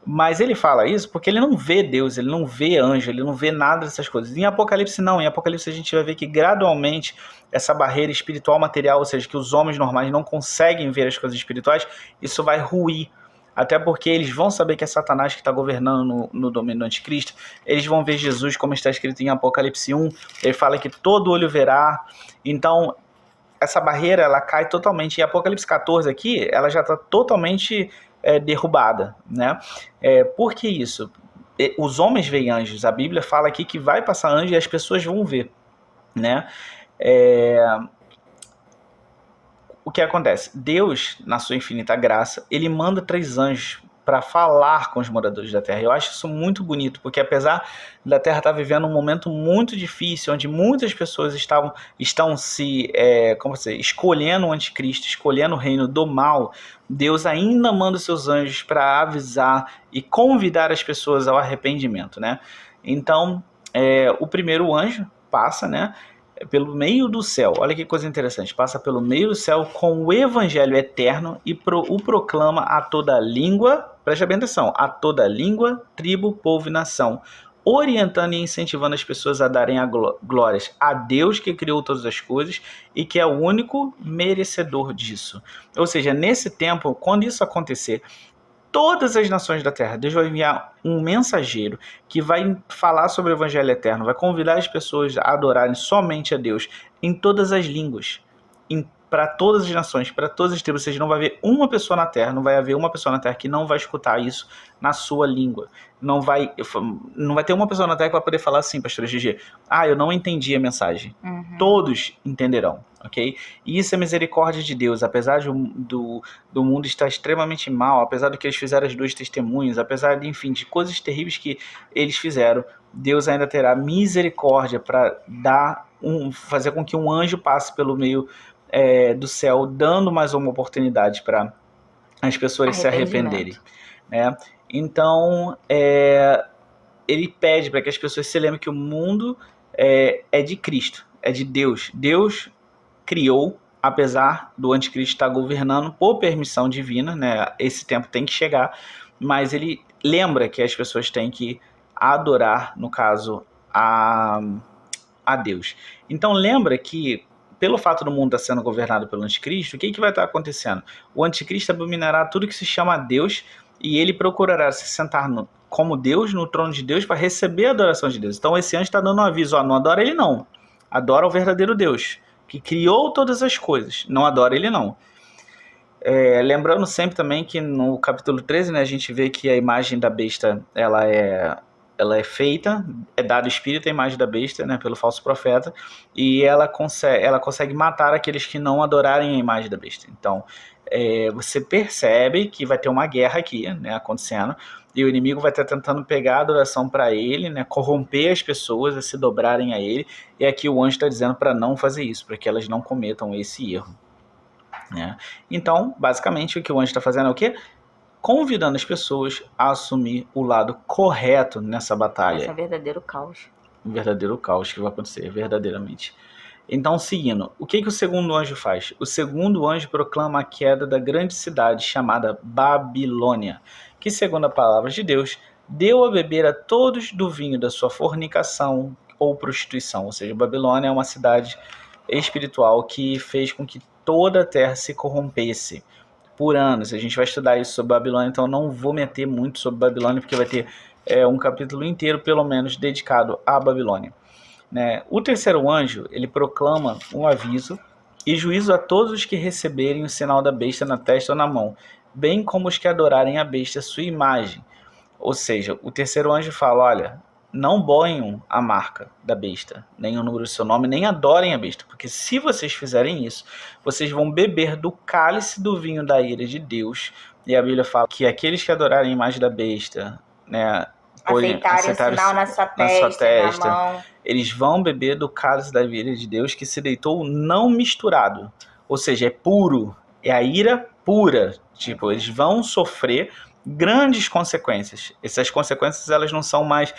Mas ele fala isso porque ele não vê Deus, ele não vê anjo, ele não vê nada dessas coisas. Em Apocalipse não, em Apocalipse a gente vai ver que gradualmente essa barreira espiritual material, ou seja, que os homens normais não conseguem ver as coisas espirituais, isso vai ruir. Até porque eles vão saber que é Satanás que está governando no domínio do anticristo. Eles vão ver Jesus, como está escrito em Apocalipse 1. Ele fala que todo olho verá. Então, essa barreira, ela cai totalmente. Em Apocalipse 14 aqui, ela já está totalmente derrubada, né? Por que isso? Os homens veem anjos. A Bíblia fala aqui que vai passar anjo e as pessoas vão ver, né? O que acontece? Deus, na sua infinita graça, ele manda 3 anjos para falar com os moradores da terra. Eu acho isso muito bonito, porque apesar da terra estar vivendo um momento muito difícil, onde muitas pessoas estão se escolhendo o anticristo, escolhendo o reino do mal, Deus ainda manda os seus anjos para avisar e convidar as pessoas ao arrependimento, né? Então, o primeiro anjo passa, né, pelo meio do céu. Olha que coisa interessante. Passa pelo meio do céu com o evangelho eterno e o proclama a toda língua, preste bem atenção, a toda língua, tribo, povo e nação, orientando e incentivando as pessoas a darem glórias a Deus que criou todas as coisas e que é o único merecedor disso. Ou seja, nesse tempo, quando isso acontecer, todas as nações da terra, Deus vai enviar um mensageiro que vai falar sobre o evangelho eterno, vai convidar as pessoas a adorarem somente a Deus em todas as línguas, para todas as nações, para todas as tribos. Ou seja, não vai haver uma pessoa na terra, não vai haver uma pessoa na terra que não vai escutar isso na sua língua. Não vai ter uma pessoa na terra que vai poder falar assim, pastor Gigi, eu não entendi a mensagem. Todos entenderão, ok? E isso é misericórdia de Deus, apesar do mundo estar extremamente mal, apesar do que eles fizeram as duas testemunhas, apesar de, enfim, de coisas terríveis que eles fizeram, Deus ainda terá misericórdia para fazer com que um anjo passe pelo meio do céu, dando mais uma oportunidade para as pessoas se arrependerem, né? Então, ele pede para que as pessoas se lembrem que o mundo é de Cristo, é de Deus. Deus criou, apesar do anticristo estar governando por permissão divina, né? Esse tempo tem que chegar, mas ele lembra que as pessoas têm que adorar, no caso, a Deus. Então lembra que, pelo fato do mundo estar sendo governado pelo anticristo, o que vai estar acontecendo? O anticristo abominará tudo que se chama Deus e ele procurará se sentar como Deus, no trono de Deus, para receber a adoração de Deus. Então esse anjo está dando um aviso, não adora ele não, adora o verdadeiro Deus, que criou todas as coisas, não adora ele não. Lembrando sempre também que no capítulo 13, né, a gente vê que a imagem da besta, ela é feita, é dado espírito à imagem da besta, né, pelo falso profeta, e ela consegue matar aqueles que não adorarem a imagem da besta. Então, você percebe que vai ter uma guerra aqui, né, acontecendo, e o inimigo vai estar tentando pegar a adoração para ele, né, corromper as pessoas a se dobrarem a ele, e aqui o anjo está dizendo para não fazer isso, para que elas não cometam esse erro, né? Então, basicamente, o que o anjo está fazendo é o quê? Convidando as pessoas a assumir o lado correto nessa batalha. Esse é um verdadeiro caos. Um verdadeiro caos que vai acontecer, verdadeiramente. Então, seguindo, o que o segundo anjo faz? O segundo anjo proclama a queda da grande cidade chamada Babilônia, que, segundo a palavra de Deus, deu a beber a todos do vinho da sua fornicação ou prostituição. Ou seja, Babilônia é uma cidade espiritual que fez com que toda a terra se corrompesse por anos. A gente vai estudar isso sobre Babilônia, então não vou meter muito sobre Babilônia, porque vai ter um capítulo inteiro, pelo menos, dedicado à Babilônia, né? O terceiro anjo, ele proclama um aviso e juízo a todos os que receberem o sinal da besta na testa ou na mão, bem como os que adorarem a besta, sua imagem. Ou seja, o terceiro anjo fala, olha, não boem a marca da besta, nem o número do seu nome, nem adorem a besta, porque se vocês fizerem isso, vocês vão beber do cálice do vinho da ira de Deus. E a Bíblia fala que aqueles que adorarem a imagem da besta, né, aceitarem o sinal na sua testa, na mão, eles vão beber do cálice da ira de Deus que se deitou não misturado, ou seja, é puro, é a ira pura. Tipo, eles vão sofrer grandes consequências. Essas consequências, elas não são mais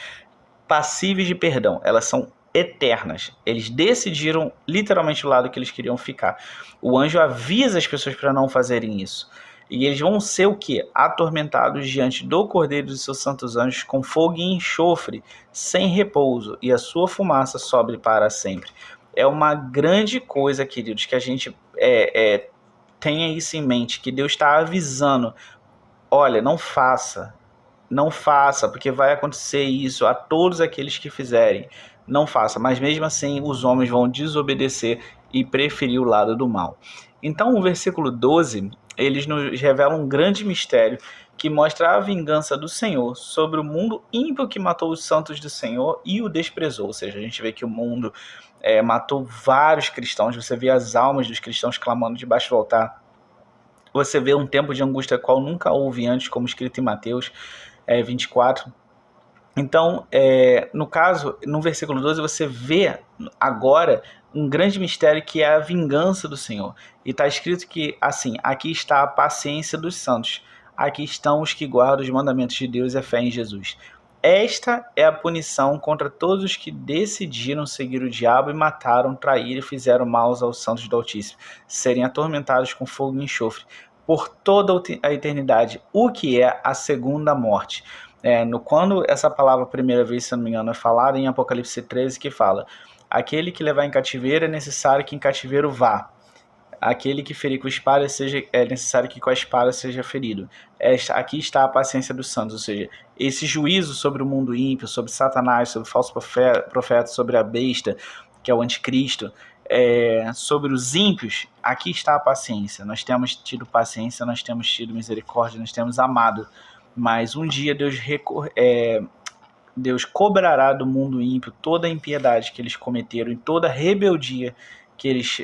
passíveis de perdão, elas são eternas. Eles decidiram literalmente o lado que eles queriam ficar. O anjo avisa as pessoas para não fazerem isso. E eles vão ser o quê? Atormentados diante do Cordeiro dos seus santos anjos com fogo e enxofre, sem repouso, e a sua fumaça sobe para sempre. É uma grande coisa, queridos, que a gente tenha isso em mente, que Deus está avisando. Olha, não faça, porque vai acontecer isso a todos aqueles que fizerem. Não faça, mas mesmo assim os homens vão desobedecer e preferir o lado do mal. Então o versículo 12, eles nos revelam um grande mistério que mostra a vingança do Senhor sobre o mundo ímpio que matou os santos do Senhor e o desprezou. Ou seja, a gente vê que o mundo matou vários cristãos, você vê as almas dos cristãos clamando debaixo do altar você vê um tempo de angústia qual nunca houve antes, como escrito em Mateus 24. Então, no caso, no versículo 12, você vê agora um grande mistério que é a vingança do Senhor. E está escrito que, assim, aqui está a paciência dos santos. Aqui estão os que guardam os mandamentos de Deus e a fé em Jesus. Esta é a punição contra todos os que decidiram seguir o diabo e mataram, traíram e fizeram mal aos santos do Altíssimo, serem atormentados com fogo e enxofre por toda a eternidade, o que é a segunda morte. Quando essa palavra, a primeira vez, se não me engano, é falada em Apocalipse 13, que fala: aquele que levar em cativeiro é necessário que em cativeiro vá. Aquele que ferir com espada é necessário que com a espada seja ferido. Aqui está a paciência dos santos, ou seja, esse juízo sobre o mundo ímpio, sobre Satanás, sobre o falso profeta, sobre a besta, que é o anticristo, sobre os ímpios, aqui está a paciência. Nós temos tido paciência, nós temos tido misericórdia, nós temos amado. Mas um dia Deus cobrará do mundo ímpio toda a impiedade que eles cometeram e toda a rebeldia que eles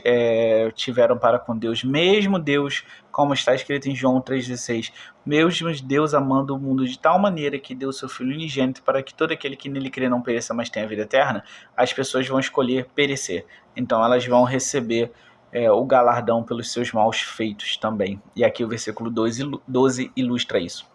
tiveram para com Deus. Mesmo Deus, como está escrito em João 3,16, mesmo Deus amando o mundo de tal maneira que deu seu Filho unigênito para que todo aquele que nele crê não pereça, mas tenha vida eterna, as pessoas vão escolher perecer. Então elas vão receber o galardão pelos seus maus feitos também. E aqui o versículo 12 ilustra isso.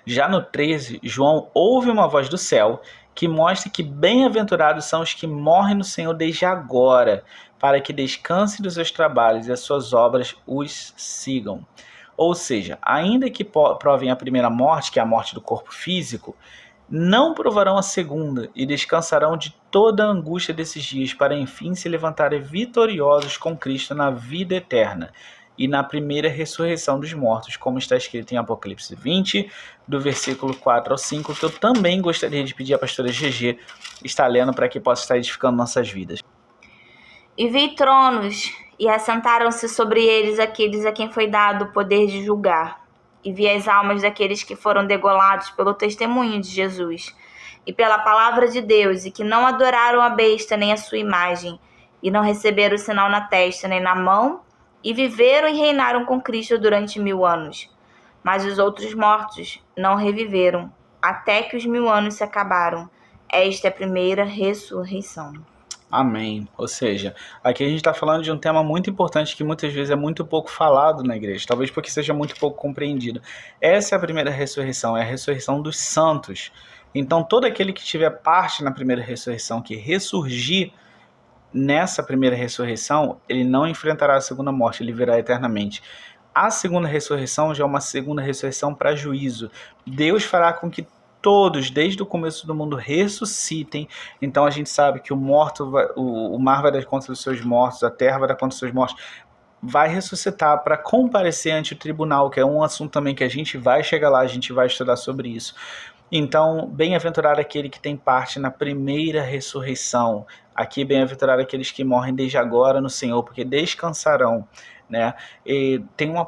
Já no 13, João ouve uma voz do céu que mostra que bem-aventurados são os que morrem no Senhor desde agora, para que descansem dos seus trabalhos e as suas obras os sigam. Ou seja, ainda que provem a primeira morte, que é a morte do corpo físico, não provarão a segunda e descansarão de toda a angústia desses dias, para enfim se levantarem vitoriosos com Cristo na vida eterna e na primeira ressurreição dos mortos, como está escrito em Apocalipse 20, do versículo 4 ao 5, que eu também gostaria de pedir à pastora GG estar lendo para que possa estar edificando nossas vidas. E vi tronos, e assentaram-se sobre eles aqueles a quem foi dado o poder de julgar. E vi as almas daqueles que foram degolados pelo testemunho de Jesus e pela palavra de Deus, e que não adoraram a besta nem a sua imagem, e não receberam o sinal na testa nem na mão, e viveram e reinaram com Cristo durante 1000 anos. Mas os outros mortos não reviveram, até que os 1000 anos se acabaram. Esta é a primeira ressurreição. Amém. Ou seja, aqui a gente está falando de um tema muito importante que muitas vezes é muito pouco falado na igreja, talvez porque seja muito pouco compreendido. Essa é a primeira ressurreição, é a ressurreição dos santos. Então, todo aquele que tiver parte na primeira ressurreição, que ressurgir nessa primeira ressurreição, ele não enfrentará a segunda morte, ele viverá eternamente. A segunda ressurreição já é uma segunda ressurreição para juízo. Deus fará com que todos, desde o começo do mundo, ressuscitem. Então a gente sabe que o mar vai dar conta dos seus mortos, a terra vai dar conta dos seus mortos, vai ressuscitar para comparecer ante o tribunal, que é um assunto também que a gente vai chegar lá, a gente vai estudar sobre isso. Então, bem-aventurado aquele que tem parte na primeira ressurreição. Aqui, bem-aventurado aqueles que morrem desde agora no Senhor, porque descansarão, né? E tem no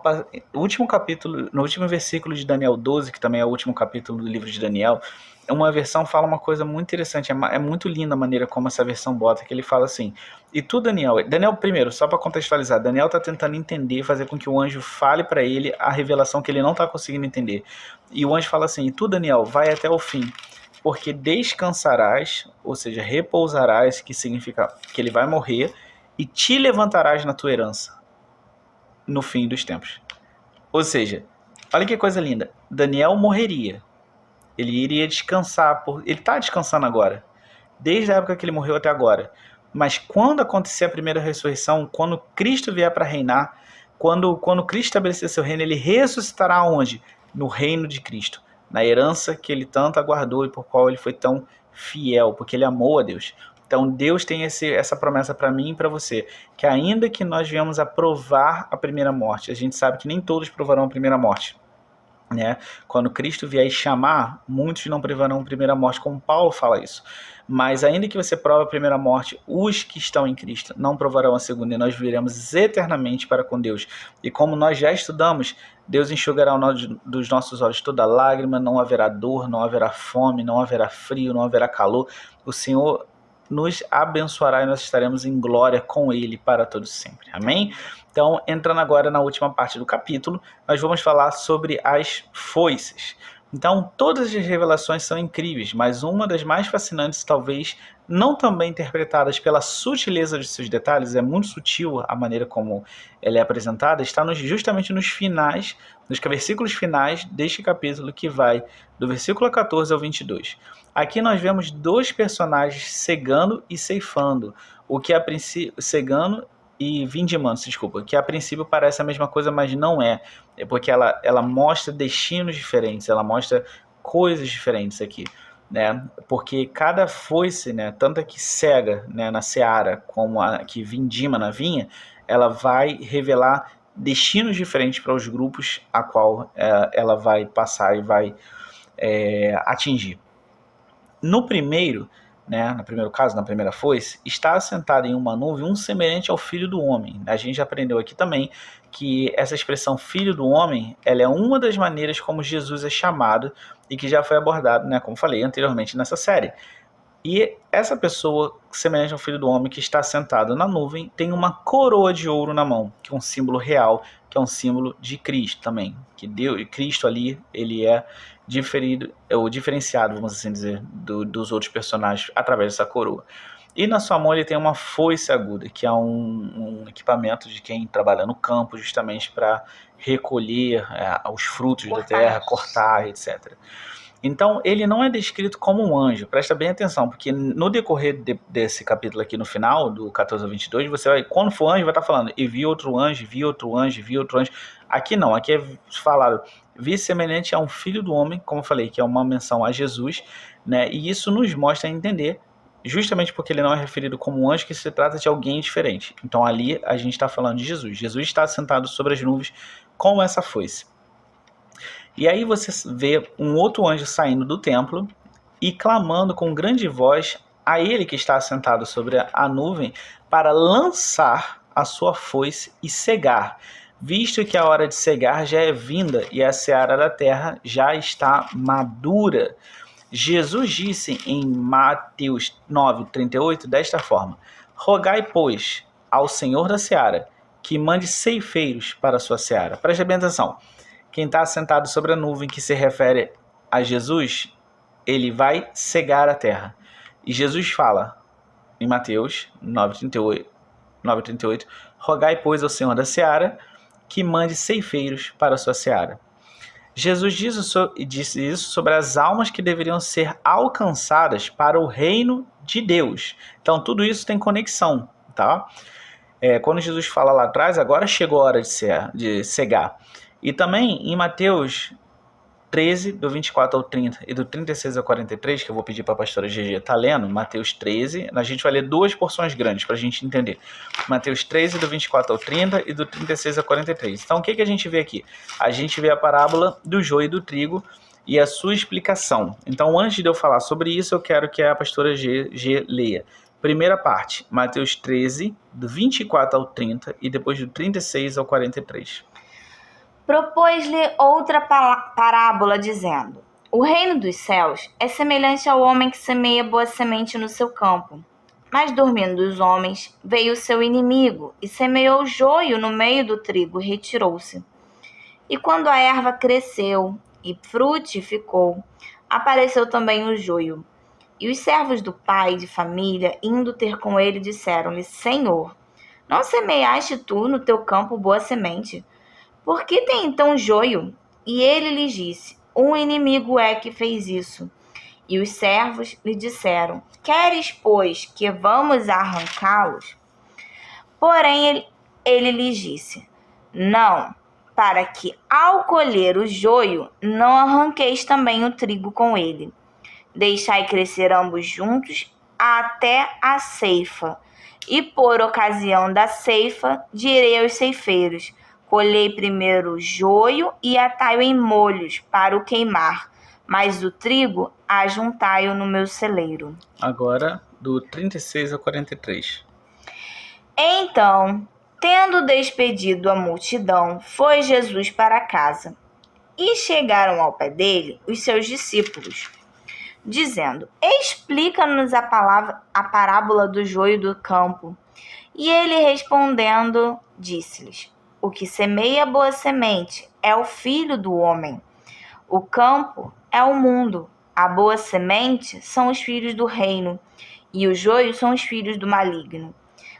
último versículo de Daniel 12, que também é o último capítulo do livro de Daniel, uma versão fala uma coisa muito interessante, é muito linda a maneira como essa versão bota, que ele fala assim: e tu, Daniel, primeiro, só para contextualizar, Daniel está tentando entender, fazer com que o anjo fale para ele a revelação que ele não está conseguindo entender. E o anjo fala assim: e tu, Daniel, vai até o fim, porque descansarás, ou seja, repousarás, que significa que ele vai morrer, e te levantarás na tua herança no fim dos tempos. Ou seja, olha que coisa linda, Daniel morreria, ele iria descansar, ele está descansando agora, desde a época que ele morreu até agora. Mas quando acontecer a primeira ressurreição, quando Cristo vier para reinar, quando Cristo estabelecer seu reino, ele ressuscitará onde? No reino de Cristo, na herança que ele tanto aguardou e por qual ele foi tão fiel, porque ele amou a Deus. Então Deus tem essa promessa para mim e para você, que ainda que nós venhamos a provar a primeira morte, a gente sabe que nem todos provarão a primeira morte, né? Quando Cristo vier chamar, muitos não provarão a primeira morte, como Paulo fala isso. Mas ainda que você prove a primeira morte, os que estão em Cristo não provarão a segunda, e nós viveremos eternamente para com Deus. E como nós já estudamos, Deus enxugará dos nossos olhos toda lágrima, não haverá dor, não haverá fome, não haverá frio, não haverá calor. O Senhor nos abençoará e nós estaremos em glória com Ele para todos sempre. Amém? Então, entrando agora na última parte do capítulo, nós vamos falar sobre as foices. Então, todas as revelações são incríveis, mas uma das mais fascinantes, talvez não tão bem interpretadas pela sutileza de seus detalhes, é muito sutil a maneira como ela é apresentada, está justamente nos finais, nos versículos finais deste capítulo, que vai do versículo 14 ao 22. Aqui nós vemos dois personagens cegando e ceifando, o que a princípio cegando e vindimando, desculpa, que a princípio parece a mesma coisa, mas não é. É porque ela mostra destinos diferentes, ela mostra coisas diferentes aqui, né? Porque cada foice, né, tanto a que cega, né, na seara, como a que vindima na vinha, ela vai revelar destinos diferentes para os grupos a qual ela vai passar e vai atingir. No primeiro caso, na primeira foice, está assentado em uma nuvem um semelhante ao Filho do Homem. A gente já aprendeu aqui também que essa expressão Filho do Homem, ela é uma das maneiras como Jesus é chamado e que já foi abordado, né, como falei anteriormente nessa série. E essa pessoa, semelhante ao Filho do Homem, que está sentado na nuvem, tem uma coroa de ouro na mão, que é um símbolo real, que é um símbolo de Cristo também. Que Deus, Cristo ali, ele é diferenciado, vamos assim dizer, dos outros personagens através dessa coroa. E na sua mão ele tem uma foice aguda, que é um equipamento de quem trabalha no campo, justamente para recolher os frutos da terra, cortar, etc. Então, ele não é descrito como um anjo. Presta bem atenção, porque no decorrer desse capítulo aqui, no final, do 14 ao 22, você vai, quando for anjo, vai estar falando, e vi outro anjo, vi outro anjo, vi outro anjo. Aqui não, aqui é falado, vi semelhante a um filho do homem, como eu falei, que é uma menção a Jesus, né? E isso nos mostra a entender, justamente porque ele não é referido como um anjo, que se trata de alguém diferente. Então, ali a gente está falando de Jesus. Jesus está sentado sobre as nuvens com essa foice. E aí você vê um outro anjo saindo do templo e clamando com grande voz a ele que está assentado sobre a nuvem para lançar a sua foice e cegar, visto que a hora de cegar já é vinda e a seara da terra já está madura. Jesus disse em Mateus 9:38 desta forma: rogai, pois, ao Senhor da seara que mande ceifeiros para a sua seara. Preste bem atenção. Quem está sentado sobre a nuvem, que se refere a Jesus, ele vai cegar a terra. E Jesus fala, em Mateus 9:38, rogai, pois, ao Senhor da seara, que mande ceifeiros para a sua seara. Jesus disse isso sobre as almas que deveriam ser alcançadas para o reino de Deus. Então, tudo isso tem conexão, tá? Quando Jesus fala lá atrás, agora chegou a hora de cegar. E também em Mateus 13, do 24 ao 30 e do 36 ao 43, que eu vou pedir para a pastora GG estar lendo, Mateus 13, a gente vai ler duas porções grandes para a gente entender. Mateus 13, do 24 ao 30 e do 36 ao 43. Então o que a gente vê aqui? A gente vê a parábola do joio e do trigo e a sua explicação. Então antes de eu falar sobre isso, eu quero que a pastora GG leia. Primeira parte, Mateus 13, do 24 ao 30 e depois do 36 ao 43. Propôs-lhe outra parábola, dizendo: o reino dos céus é semelhante ao homem que semeia boa semente no seu campo. Mas, dormindo os homens, veio o seu inimigo e semeou joio no meio do trigo e retirou-se. E quando a erva cresceu e frutificou, apareceu também o joio. E os servos do pai de família, indo ter com ele, disseram-lhe: Senhor, não semeaste tu no teu campo boa semente? Por que tem então joio? E ele lhes disse: um inimigo é que fez isso. E os servos lhe disseram: queres, pois, que vamos arrancá-los? Porém, ele lhes disse: não, para que ao colher o joio, não arranqueis também o trigo com ele. Deixai crescer ambos juntos até a ceifa. E por ocasião da ceifa, direi aos ceifeiros: colhei primeiro o joio e atai-o em molhos para o queimar, mas o trigo ajuntai-o no meu celeiro. Agora, do 36 ao 43. Então, tendo despedido a multidão, foi Jesus para casa. E chegaram ao pé dele os seus discípulos. dizendo: explica-nos a parábola do joio do campo. E ele respondendo, disse-lhes: o que semeia boa semente é o Filho do homem. O campo é o mundo. A boa semente são os filhos do reino, e o joio são os filhos do maligno.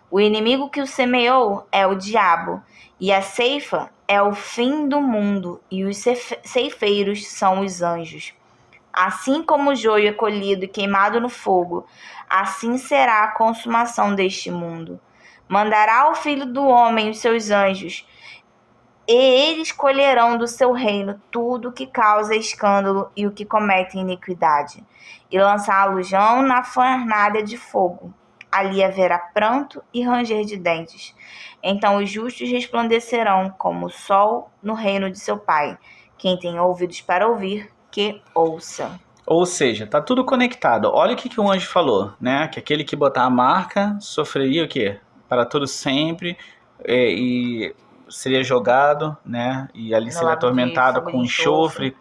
O inimigo que o semeou é o diabo, e a ceifa é o fim do mundo, e os ceifeiros são os anjos. Assim como o joio é colhido e queimado no fogo, assim será a consumação deste mundo. Mandará o Filho do homem os seus anjos, e eles colherão do seu reino tudo o que causa escândalo e o que comete iniquidade, e lançá-los na fornalha de fogo. Ali haverá pranto e ranger de dentes. Então os justos resplandecerão como o sol no reino de seu Pai. Quem tem ouvidos para ouvir, que ouça. Ou seja, tá tudo conectado. Olha o que o anjo falou, né? Que aquele que botar a marca sofreria o quê? Para todo sempre, e seria jogado, né? E ali seria atormentado com enxofre,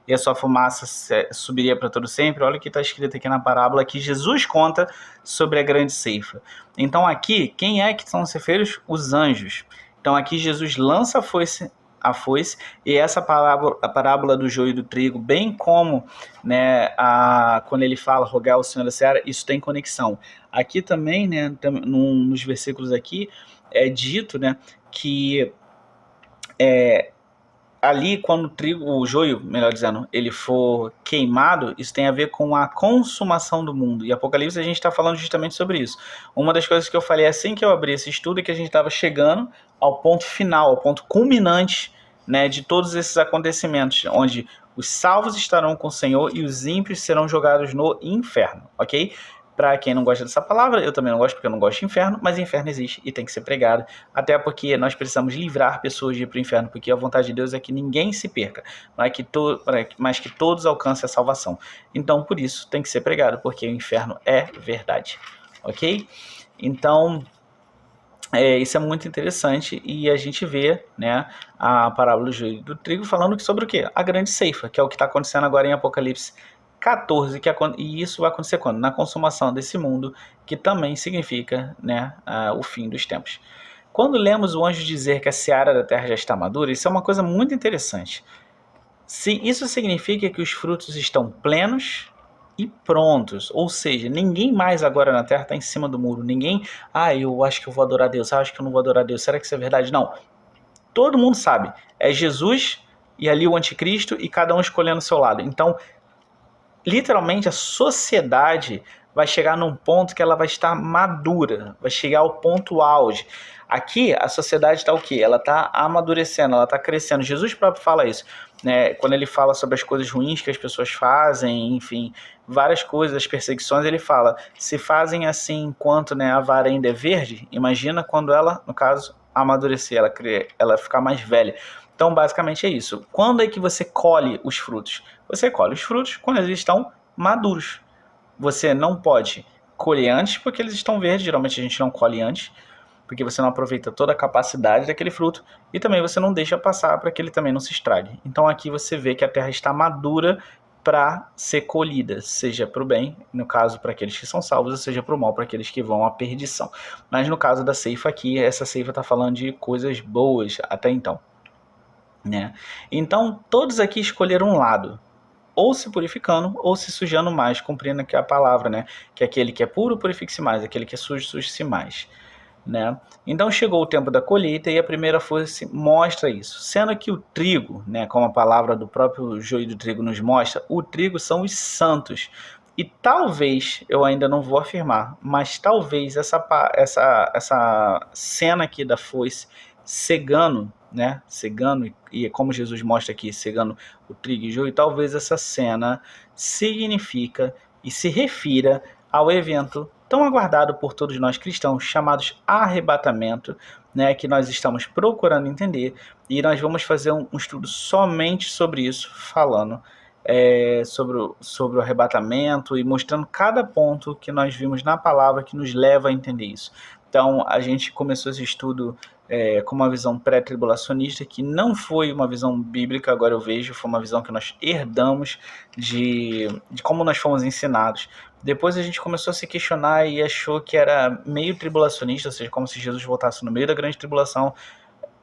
e a sua fumaça subiria para todo sempre. Olha o que está escrito aqui na parábola que Jesus conta sobre a grande ceifa. Então aqui, quem é que são os ceifeiros? Os anjos. Então aqui Jesus lança a foice, e essa a parábola do joio e do trigo, bem como, né, quando ele fala rogar ao Senhor da Seara, isso tem conexão. Aqui também, né, nos versículos aqui, é dito, né, que ali quando o joio, melhor dizendo, ele for queimado, isso tem a ver com a consumação do mundo. E Apocalipse a gente está falando justamente sobre isso. Uma das coisas que eu falei assim que eu abri esse estudo é que a gente estava chegando ao ponto final, ao ponto culminante, né, de todos esses acontecimentos, onde os salvos estarão com o Senhor e os ímpios serão jogados no inferno, ok? Para quem não gosta dessa palavra, eu também não gosto porque eu não gosto de inferno, mas inferno existe e tem que ser pregado, até porque nós precisamos livrar pessoas de ir para o inferno, porque a vontade de Deus é que ninguém se perca, mas que todos alcancem a salvação. Então, por isso, tem que ser pregado, porque o inferno é verdade, ok? Então, isso é muito interessante, e a gente vê, né, a parábola do joio e do trigo falando sobre o quê? A grande ceifa, que é o que está acontecendo agora em Apocalipse 14, e isso vai acontecer quando? Na consumação desse mundo, que também significa, né, o fim dos tempos. Quando lemos o anjo dizer que a seara da terra já está madura, isso é uma coisa muito interessante. Isso significa que os frutos estão plenos e prontos, ou seja, ninguém mais agora na terra está em cima do muro, ninguém, eu acho que eu vou adorar Deus, acho que eu não vou adorar Deus, será que isso é verdade? Não, todo mundo sabe, é Jesus e ali o anticristo e cada um escolhendo o seu lado. Então, literalmente a sociedade vai chegar num ponto que ela vai estar madura, vai chegar ao ponto auge. Aqui a sociedade está o quê? Ela está amadurecendo, ela está crescendo. Jesus próprio fala isso, né? Quando ele fala sobre as coisas ruins que as pessoas fazem, enfim, várias coisas, as perseguições, ele fala, se fazem assim enquanto, né, a vara ainda é verde, imagina quando ela, no caso, amadurecer, ela ficar mais velha. Então, basicamente é isso. Quando é que você colhe os frutos? Você colhe os frutos quando eles estão maduros. Você não pode colher antes porque eles estão verdes. Geralmente a gente não colhe antes, porque você não aproveita toda a capacidade daquele fruto. E também você não deixa passar para que ele também não se estrague. Então aqui você vê que a terra está madura para ser colhida, seja para o bem, no caso para aqueles que são salvos, ou seja para o mal, para aqueles que vão à perdição. Mas no caso da ceifa aqui, essa ceifa está falando de coisas boas até então, né? Então todos aqui escolheram um lado, ou se purificando, ou se sujando mais, cumprindo aqui a palavra, né? Que aquele que é puro, purifique-se mais, aquele que é sujo, suje-se mais, né? Então chegou o tempo da colheita e a primeira foice mostra isso, sendo que o trigo, né, como a palavra do próprio joio do trigo nos mostra, o trigo são os santos. E talvez, eu ainda não vou afirmar, mas talvez essa cena aqui da foice cegando, né, cegando, e como Jesus mostra aqui, cegando o trigo e o joio, talvez essa cena significa e se refira ao evento tão aguardado por todos nós cristãos, chamados arrebatamento, né, que nós estamos procurando entender, e nós vamos fazer um estudo somente sobre isso, falando sobre o arrebatamento e mostrando cada ponto que nós vimos na palavra que nos leva a entender isso. Então, a gente começou esse estudo com uma visão pré-tribulacionista, que não foi uma visão bíblica, agora eu vejo, foi uma visão que nós herdamos de como nós fomos ensinados. Depois a gente começou a se questionar e achou que era meio tribulacionista, ou seja, como se Jesus voltasse no meio da grande tribulação.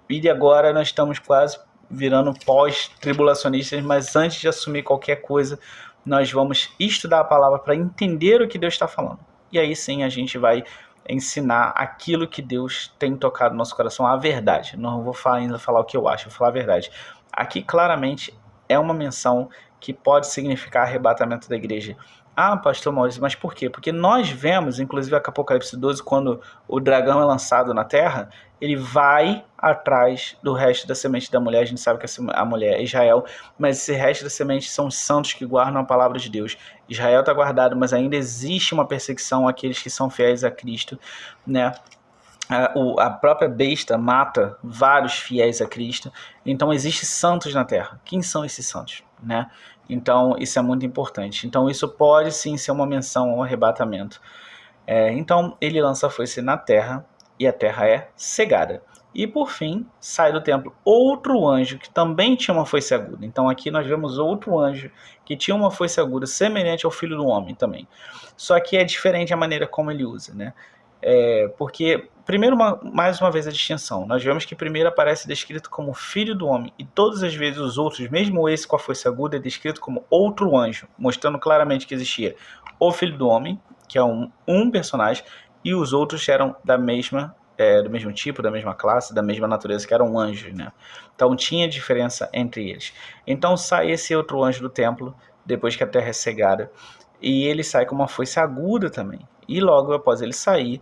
E agora nós estamos quase virando pós-tribulacionistas, mas antes de assumir qualquer coisa, nós vamos estudar a palavra para entender o que Deus está falando. E aí sim a gente vai ensinar aquilo que Deus tem tocado no nosso coração, a verdade. Não vou ainda falar o que eu acho, vou falar a verdade. Aqui claramente é uma menção que pode significar arrebatamento da igreja. Ah, pastor Maurício, mas por quê? Porque nós vemos, inclusive em Apocalipse 12, quando o dragão é lançado na terra, ele vai atrás do resto da semente da mulher. A gente sabe que a mulher é Israel, mas esse resto da semente são os santos que guardam a palavra de Deus. Israel está guardado, mas ainda existe uma perseguição àqueles que são fiéis a Cristo, né? A própria besta mata vários fiéis a Cristo. Então existem santos na terra. Quem são esses santos, né? Então isso é muito importante. Então isso pode sim ser uma menção ao arrebatamento. Então ele lança a foice na terra e a terra é cegada. E por fim sai do templo outro anjo que também tinha uma foice aguda. Então aqui nós vemos outro anjo que tinha uma foice aguda semelhante ao filho do homem também. Só que é diferente a maneira como ele usa, né? Porque, primeiro, mais uma vez a distinção. Nós vemos que primeiro aparece descrito como filho do homem, e todas as vezes os outros, mesmo esse com a foice aguda, é descrito como outro anjo, mostrando claramente que existia o filho do homem, que é um personagem, e os outros eram do mesmo tipo, da mesma classe, da mesma natureza, que eram anjos, né? Então tinha diferença entre eles. Então sai esse outro anjo do templo, depois que a terra é cegada, e ele sai com uma foice aguda também. E logo após ele sair,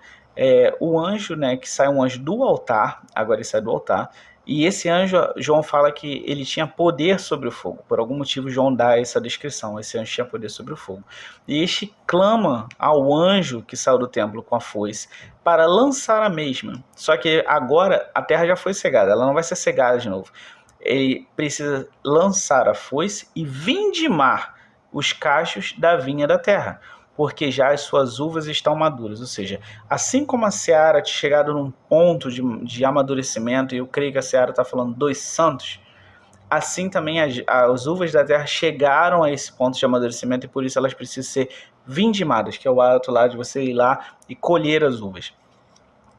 o anjo, né, que sai um anjo do altar, agora ele sai do altar, e esse anjo, João fala que ele tinha poder sobre o fogo. Por algum motivo, João dá essa descrição, esse anjo tinha poder sobre o fogo. E este clama ao anjo que saiu do templo com a foice para lançar a mesma. Só que agora a terra já foi cegada, ela não vai ser cegada de novo. Ele precisa lançar a foice e vindimar os cachos da vinha da terra, porque já as suas uvas estão maduras. Ou seja, assim como a seara tinha chegado num ponto de amadurecimento, e eu creio que a seara está falando dos santos, assim também as uvas da terra chegaram a esse ponto de amadurecimento, e por isso elas precisam ser vindimadas, que é o ato lá de você ir lá e colher as uvas,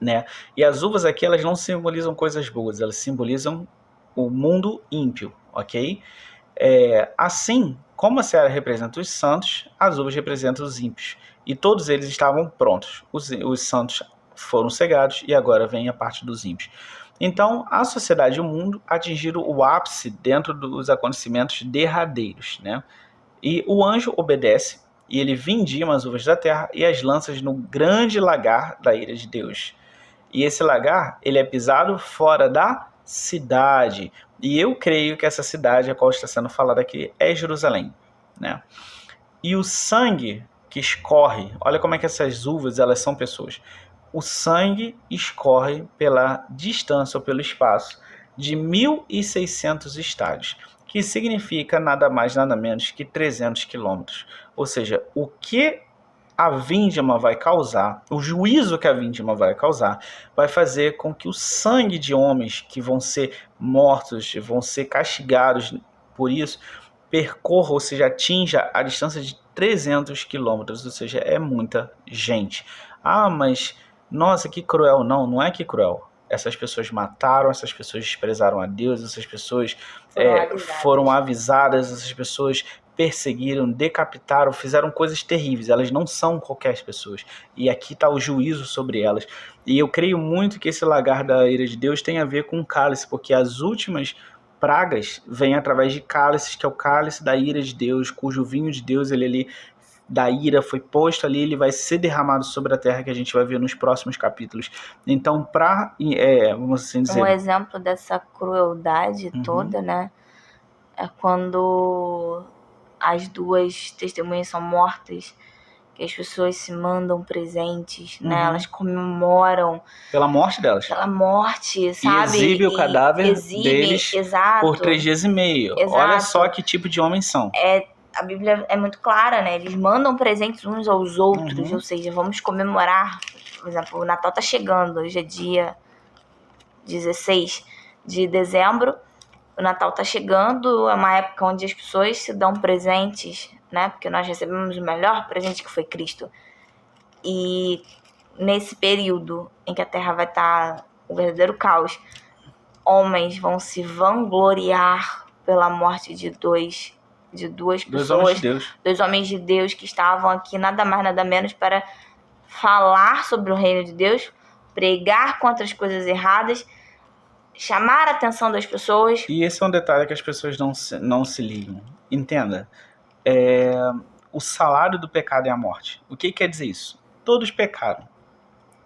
né? E as uvas aqui, elas não simbolizam coisas boas, elas simbolizam o mundo ímpio, ok? Assim, como a seara representa os santos, as uvas representam os ímpios. E todos eles estavam prontos. Os santos foram cegados e agora vem a parte dos ímpios. Então, a sociedade e o mundo atingiram o ápice dentro dos acontecimentos derradeiros, né? E o anjo obedece e ele vindima as uvas da terra e as lança no grande lagar da ira de Deus. E esse lagar, ele é pisado fora da cidade. E eu creio que essa cidade a qual está sendo falada aqui é Jerusalém, né? E o sangue que escorre, olha como é que essas uvas, elas são pessoas. O sangue escorre pela distância ou pelo espaço de 1.600 estádios, que significa nada mais, nada menos que 300 quilômetros. Ou seja, o que a vindima vai causar, o juízo que a vindima vai causar, vai fazer com que o sangue de homens que vão ser mortos, vão ser castigados por isso, percorra, ou seja, atinja a distância de 300 quilômetros, ou seja, é muita gente. Ah, mas, nossa, que cruel. Não, não é que cruel. Essas pessoas mataram, essas pessoas desprezaram a Deus, essas pessoas foram avisadas, essas pessoas perseguiram, decapitaram, fizeram coisas terríveis. Elas não são qualquer pessoas. E aqui está o juízo sobre elas. E eu creio muito que esse lagar da ira de Deus tem a ver com o cálice, porque as últimas pragas vêm através de cálices, que é o cálice da ira de Deus, cujo vinho de Deus, ele ali, da ira, foi posto ali, ele vai ser derramado sobre a terra, que a gente vai ver nos próximos capítulos. Então, vamos assim dizer... Um exemplo dessa crueldade toda, né, é quando as duas testemunhas são mortas, que as pessoas se mandam presentes, né? Elas comemoram pela morte delas. Pela morte, sabe? E exibe o cadáver deles por 3 dias e meio. Exato. Olha só que tipo de homens são. A Bíblia é muito clara, né? Eles mandam presentes uns aos outros, ou seja, vamos comemorar por exemplo, o Natal tá chegando, hoje é dia 16 de dezembro, o Natal tá chegando, é uma época onde as pessoas se dão presentes, né? Porque nós recebemos o melhor presente que foi Cristo. E nesse período em que a Terra vai estar o verdadeiro caos, homens vão se vangloriar pela morte de duas pessoas, dois homens de Deus que estavam aqui nada mais nada menos para falar sobre o reino de Deus, pregar contra as coisas erradas, chamar a atenção das pessoas. E esse é um detalhe que as pessoas não se ligam. Entenda, o salário do pecado é a morte. O que quer dizer isso? Todos pecaram.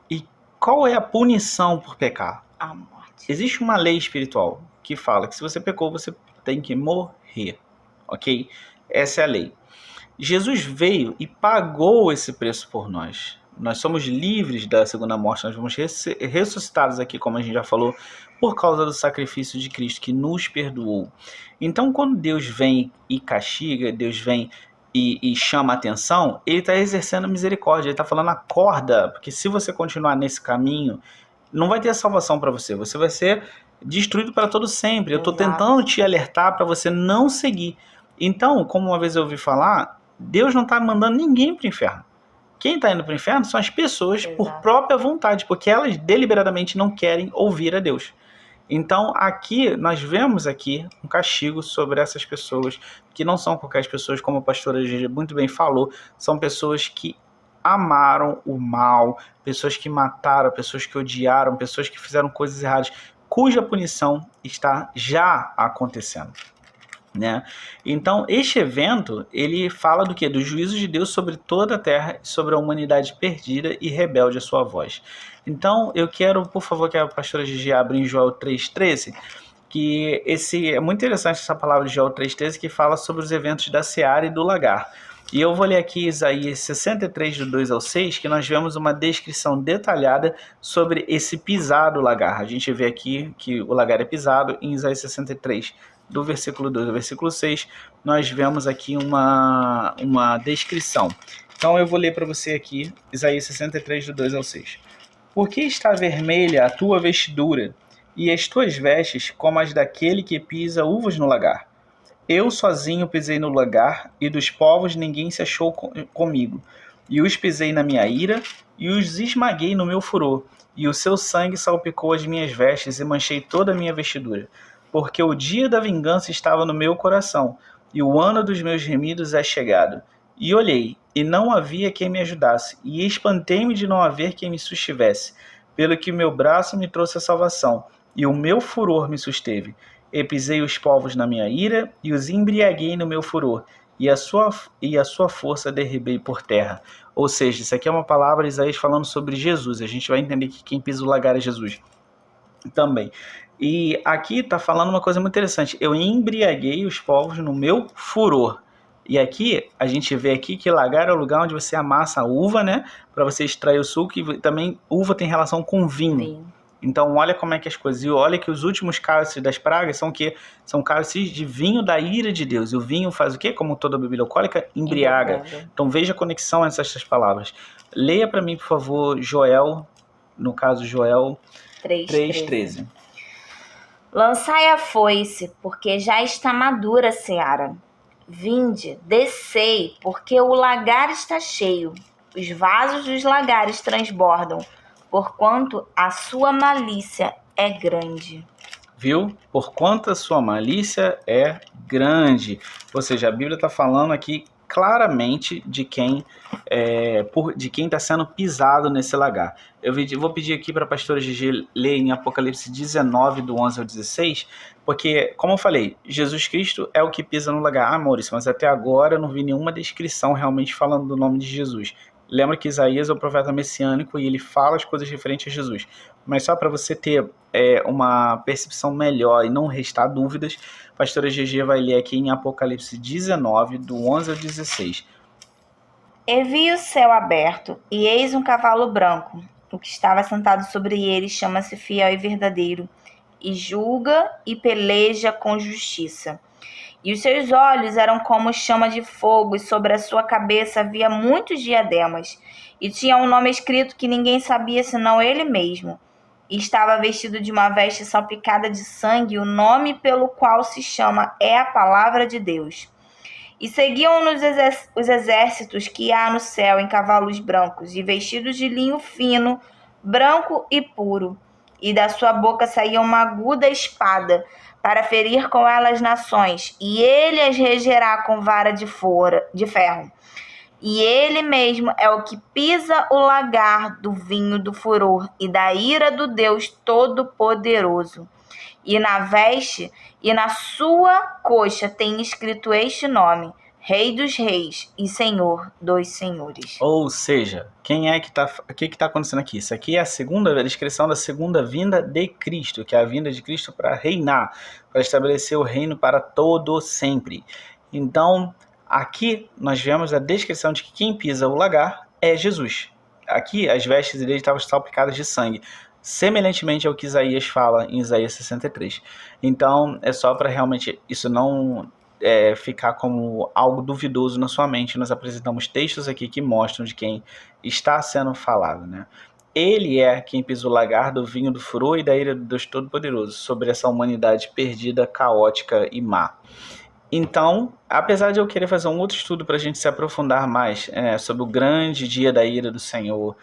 E qual é a punição por pecar? A morte. Existe uma lei espiritual que fala que se você pecou, você tem que morrer. Ok? Essa é a lei. Jesus veio e pagou esse preço por nós. Nós somos livres da segunda morte, nós vamos ressuscitados aqui, como a gente já falou, por causa do sacrifício de Cristo que nos perdoou. Então, quando Deus vem e castiga, Deus vem e chama a atenção, ele está exercendo misericórdia, ele está falando acorda, porque se você continuar nesse caminho, não vai ter salvação para você, você vai ser destruído para todo sempre. Eu estou tentando te alertar para você não seguir. Então, como uma vez eu ouvi falar, Deus não está mandando ninguém para o inferno. Quem está indo para o inferno são as pessoas por própria vontade, porque elas deliberadamente não querem ouvir a Deus. Então, aqui, nós vemos aqui um castigo sobre essas pessoas, que não são qualquer pessoas, como a pastora Gigi muito bem falou, são pessoas que amaram o mal, pessoas que mataram, pessoas que odiaram, pessoas que fizeram coisas erradas, cuja punição está já acontecendo. Né? Então, este evento, ele fala do quê? Do juízo de Deus sobre toda a terra, sobre a humanidade perdida e rebelde à sua voz. Então, eu quero, por favor, que a pastora Gigi abra em Joel 3,13, que é muito interessante essa palavra de Joel 3,13, que fala sobre os eventos da Seara e do Lagar. E eu vou ler aqui Isaías 63, do 2 ao 6, que nós vemos uma descrição detalhada sobre esse pisar do lagar. A gente vê aqui que o lagar é pisado em Isaías 63, do versículo 2 ao versículo 6, nós vemos aqui uma descrição. Então eu vou ler para você aqui, Isaías 63, do 2 ao 6. Por que está vermelha a tua vestidura, e as tuas vestes como as daquele que pisa uvas no lagar? Eu sozinho pisei no lagar, e dos povos ninguém se achou comigo. E os pisei na minha ira, e os esmaguei no meu furor, e o seu sangue salpicou as minhas vestes, e manchei toda a minha vestidura. Porque o dia da vingança estava no meu coração, e o ano dos meus remidos é chegado. E olhei, e não havia quem me ajudasse, e espantei-me de não haver quem me sustivesse, pelo que meu braço me trouxe a salvação, e o meu furor me susteve. E pisei os povos na minha ira, e os embriaguei no meu furor, e a sua força derribei por terra. Ou seja, isso aqui é uma palavra de Isaías falando sobre Jesus. A gente vai entender que quem pisa o lagar é Jesus também. E aqui está falando uma coisa muito interessante. Eu embriaguei os povos no meu furor. E aqui, a gente vê aqui que lagar é o lugar onde você amassa a uva, né? Para você extrair o suco. E também uva tem relação com vinho. Então, olha como é que as coisas... E olha que os últimos cálices das pragas são o quê? São cálices de vinho da ira de Deus. E o vinho faz o quê? Como toda bebida alcoólica, embriaga. Então, veja a conexão entre essas palavras. Leia para mim, por favor, Joel, no caso, Joel 3,13. Lançai a foice, porque já está madura a seara. Vinde, descei, porque o lagar está cheio. Os vasos dos lagares transbordam, porquanto a sua malícia é grande. Viu? Porquanto a sua malícia é grande. Ou seja, a Bíblia está falando aqui claramente de quem está sendo pisado nesse lagar. Eu vou pedir aqui para a pastora Gigi ler em Apocalipse 19, do 11 ao 16, porque, como eu falei, Jesus Cristo é o que pisa no lagar. Ah, Maurício, mas até agora eu não vi nenhuma descrição realmente falando do nome de Jesus. Lembra que Isaías é o profeta messiânico e ele fala as coisas referentes a Jesus. Mas só para você ter uma percepção melhor e não restar dúvidas, a pastora Gigi vai ler aqui em Apocalipse 19, do 11 ao 16. E vi o céu aberto, e eis um cavalo branco. O que estava sentado sobre ele chama-se Fiel e Verdadeiro, e julga e peleja com justiça. E os seus olhos eram como chama de fogo, e sobre a sua cabeça havia muitos diademas. E tinha um nome escrito que ninguém sabia senão ele mesmo. E estava vestido de uma veste salpicada de sangue, e o nome pelo qual se chama é a Palavra de Deus. E seguiam-nos os exércitos que há no céu em cavalos brancos, e vestidos de linho fino, branco e puro. E da sua boca saía uma aguda espada, para ferir com ela as nações, e ele as regerá com vara de ferro. E ele mesmo é o que pisa o lagar do vinho do furor e da ira do Deus Todo-Poderoso. E na veste e na sua coxa tem escrito este nome: Rei dos Reis e Senhor dos Senhores. Ou seja, o que está acontecendo aqui? Isso aqui é a descrição da segunda vinda de Cristo, que é a vinda de Cristo para reinar, para estabelecer o reino para todo sempre. Então, aqui nós vemos a descrição de que quem pisa o lagar é Jesus. Aqui as vestes dele estavam salpicadas de sangue, semelhantemente ao que Isaías fala em Isaías 63. Então, é só para realmente isso não ficar como algo duvidoso na sua mente. Nós apresentamos textos aqui que mostram de quem está sendo falado, né? Ele é quem pisa o lagar do vinho do furor e da ira do Deus Todo-Poderoso sobre essa humanidade perdida, caótica e má. Então, apesar de eu querer fazer um outro estudo para a gente se aprofundar mais sobre o grande dia da ira do Senhor,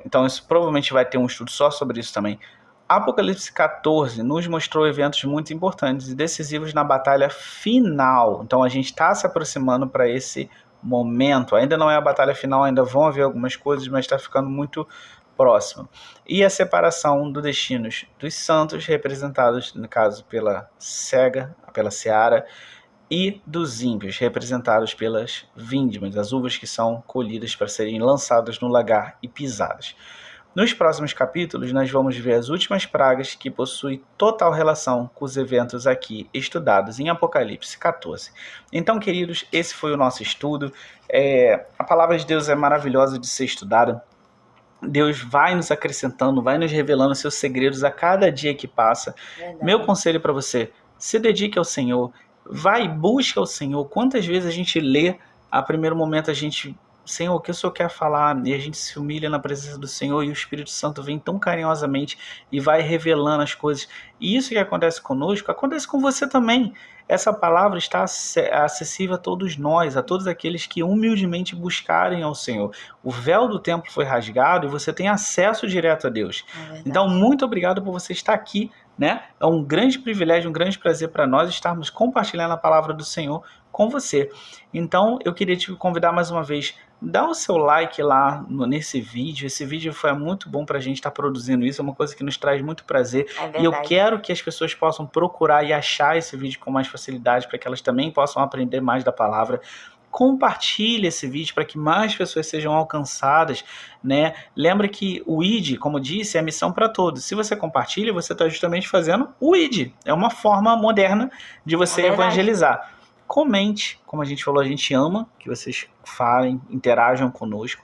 então isso provavelmente vai ter um estudo só sobre isso também. Apocalipse 14 nos mostrou eventos muito importantes e decisivos na batalha final. Então a gente está se aproximando para esse momento. Ainda não é a batalha final, ainda vão haver algumas coisas, mas está ficando muito próximo. E a separação dos destinos dos santos, representados, no caso, pela seara, e dos ímpios, representados pelas vindmas, as uvas que são colhidas para serem lançadas no lagar e pisadas. Nos próximos capítulos, nós vamos ver as últimas pragas que possuem total relação com os eventos aqui estudados em Apocalipse 14. Então, queridos, esse foi o nosso estudo. A palavra de Deus é maravilhosa de ser estudada. Deus vai nos acrescentando, vai nos revelando seus segredos a cada dia que passa. Verdade. Meu conselho para você, se dedique ao Senhor, vai e busca o Senhor. Quantas vezes a gente lê, a primeiro momento a gente... Senhor, o que o Senhor quer falar? E a gente se humilha na presença do Senhor e o Espírito Santo vem tão carinhosamente e vai revelando as coisas. E isso que acontece conosco, acontece com você também. Essa palavra está acessível a todos nós, a todos aqueles que humildemente buscarem ao Senhor. O véu do templo foi rasgado e você tem acesso direto a Deus. Então, muito obrigado por você estar aqui, né? É um grande privilégio, um grande prazer para nós estarmos compartilhando a palavra do Senhor com você. Então, eu queria te convidar mais uma vez, dá o seu like lá nesse vídeo. Esse vídeo foi muito bom para a gente estar produzindo isso, é uma coisa que nos traz muito prazer. E eu quero que as pessoas possam procurar e achar esse vídeo com mais facilidade, para que elas também possam aprender mais da palavra. Compartilhe esse vídeo para que mais pessoas sejam alcançadas, né? Lembra que o ID, como disse, é a missão para todos. Se você compartilha, você está justamente fazendo o ID. É uma forma moderna de você evangelizar. Comente, como a gente falou, a gente ama que vocês falem, interajam conosco.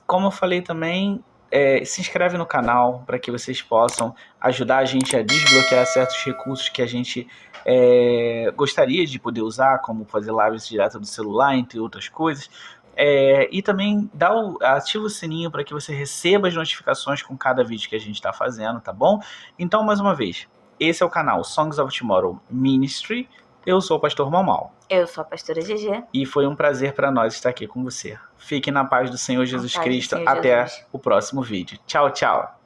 Como eu falei também, se inscreve no canal para que vocês possam ajudar a gente a desbloquear certos recursos que a gente gostaria de poder usar, como fazer lives direto do celular, entre outras coisas. E também ativa o sininho para que você receba as notificações com cada vídeo que a gente está fazendo, tá bom? Então, mais uma vez, esse é o canal Songs of Tomorrow Ministry. Eu sou o pastor Mamal. Eu sou a pastora GG. E foi um prazer para nós estar aqui com você. Fique na paz do Senhor Jesus Cristo. Até o próximo vídeo. Tchau, tchau.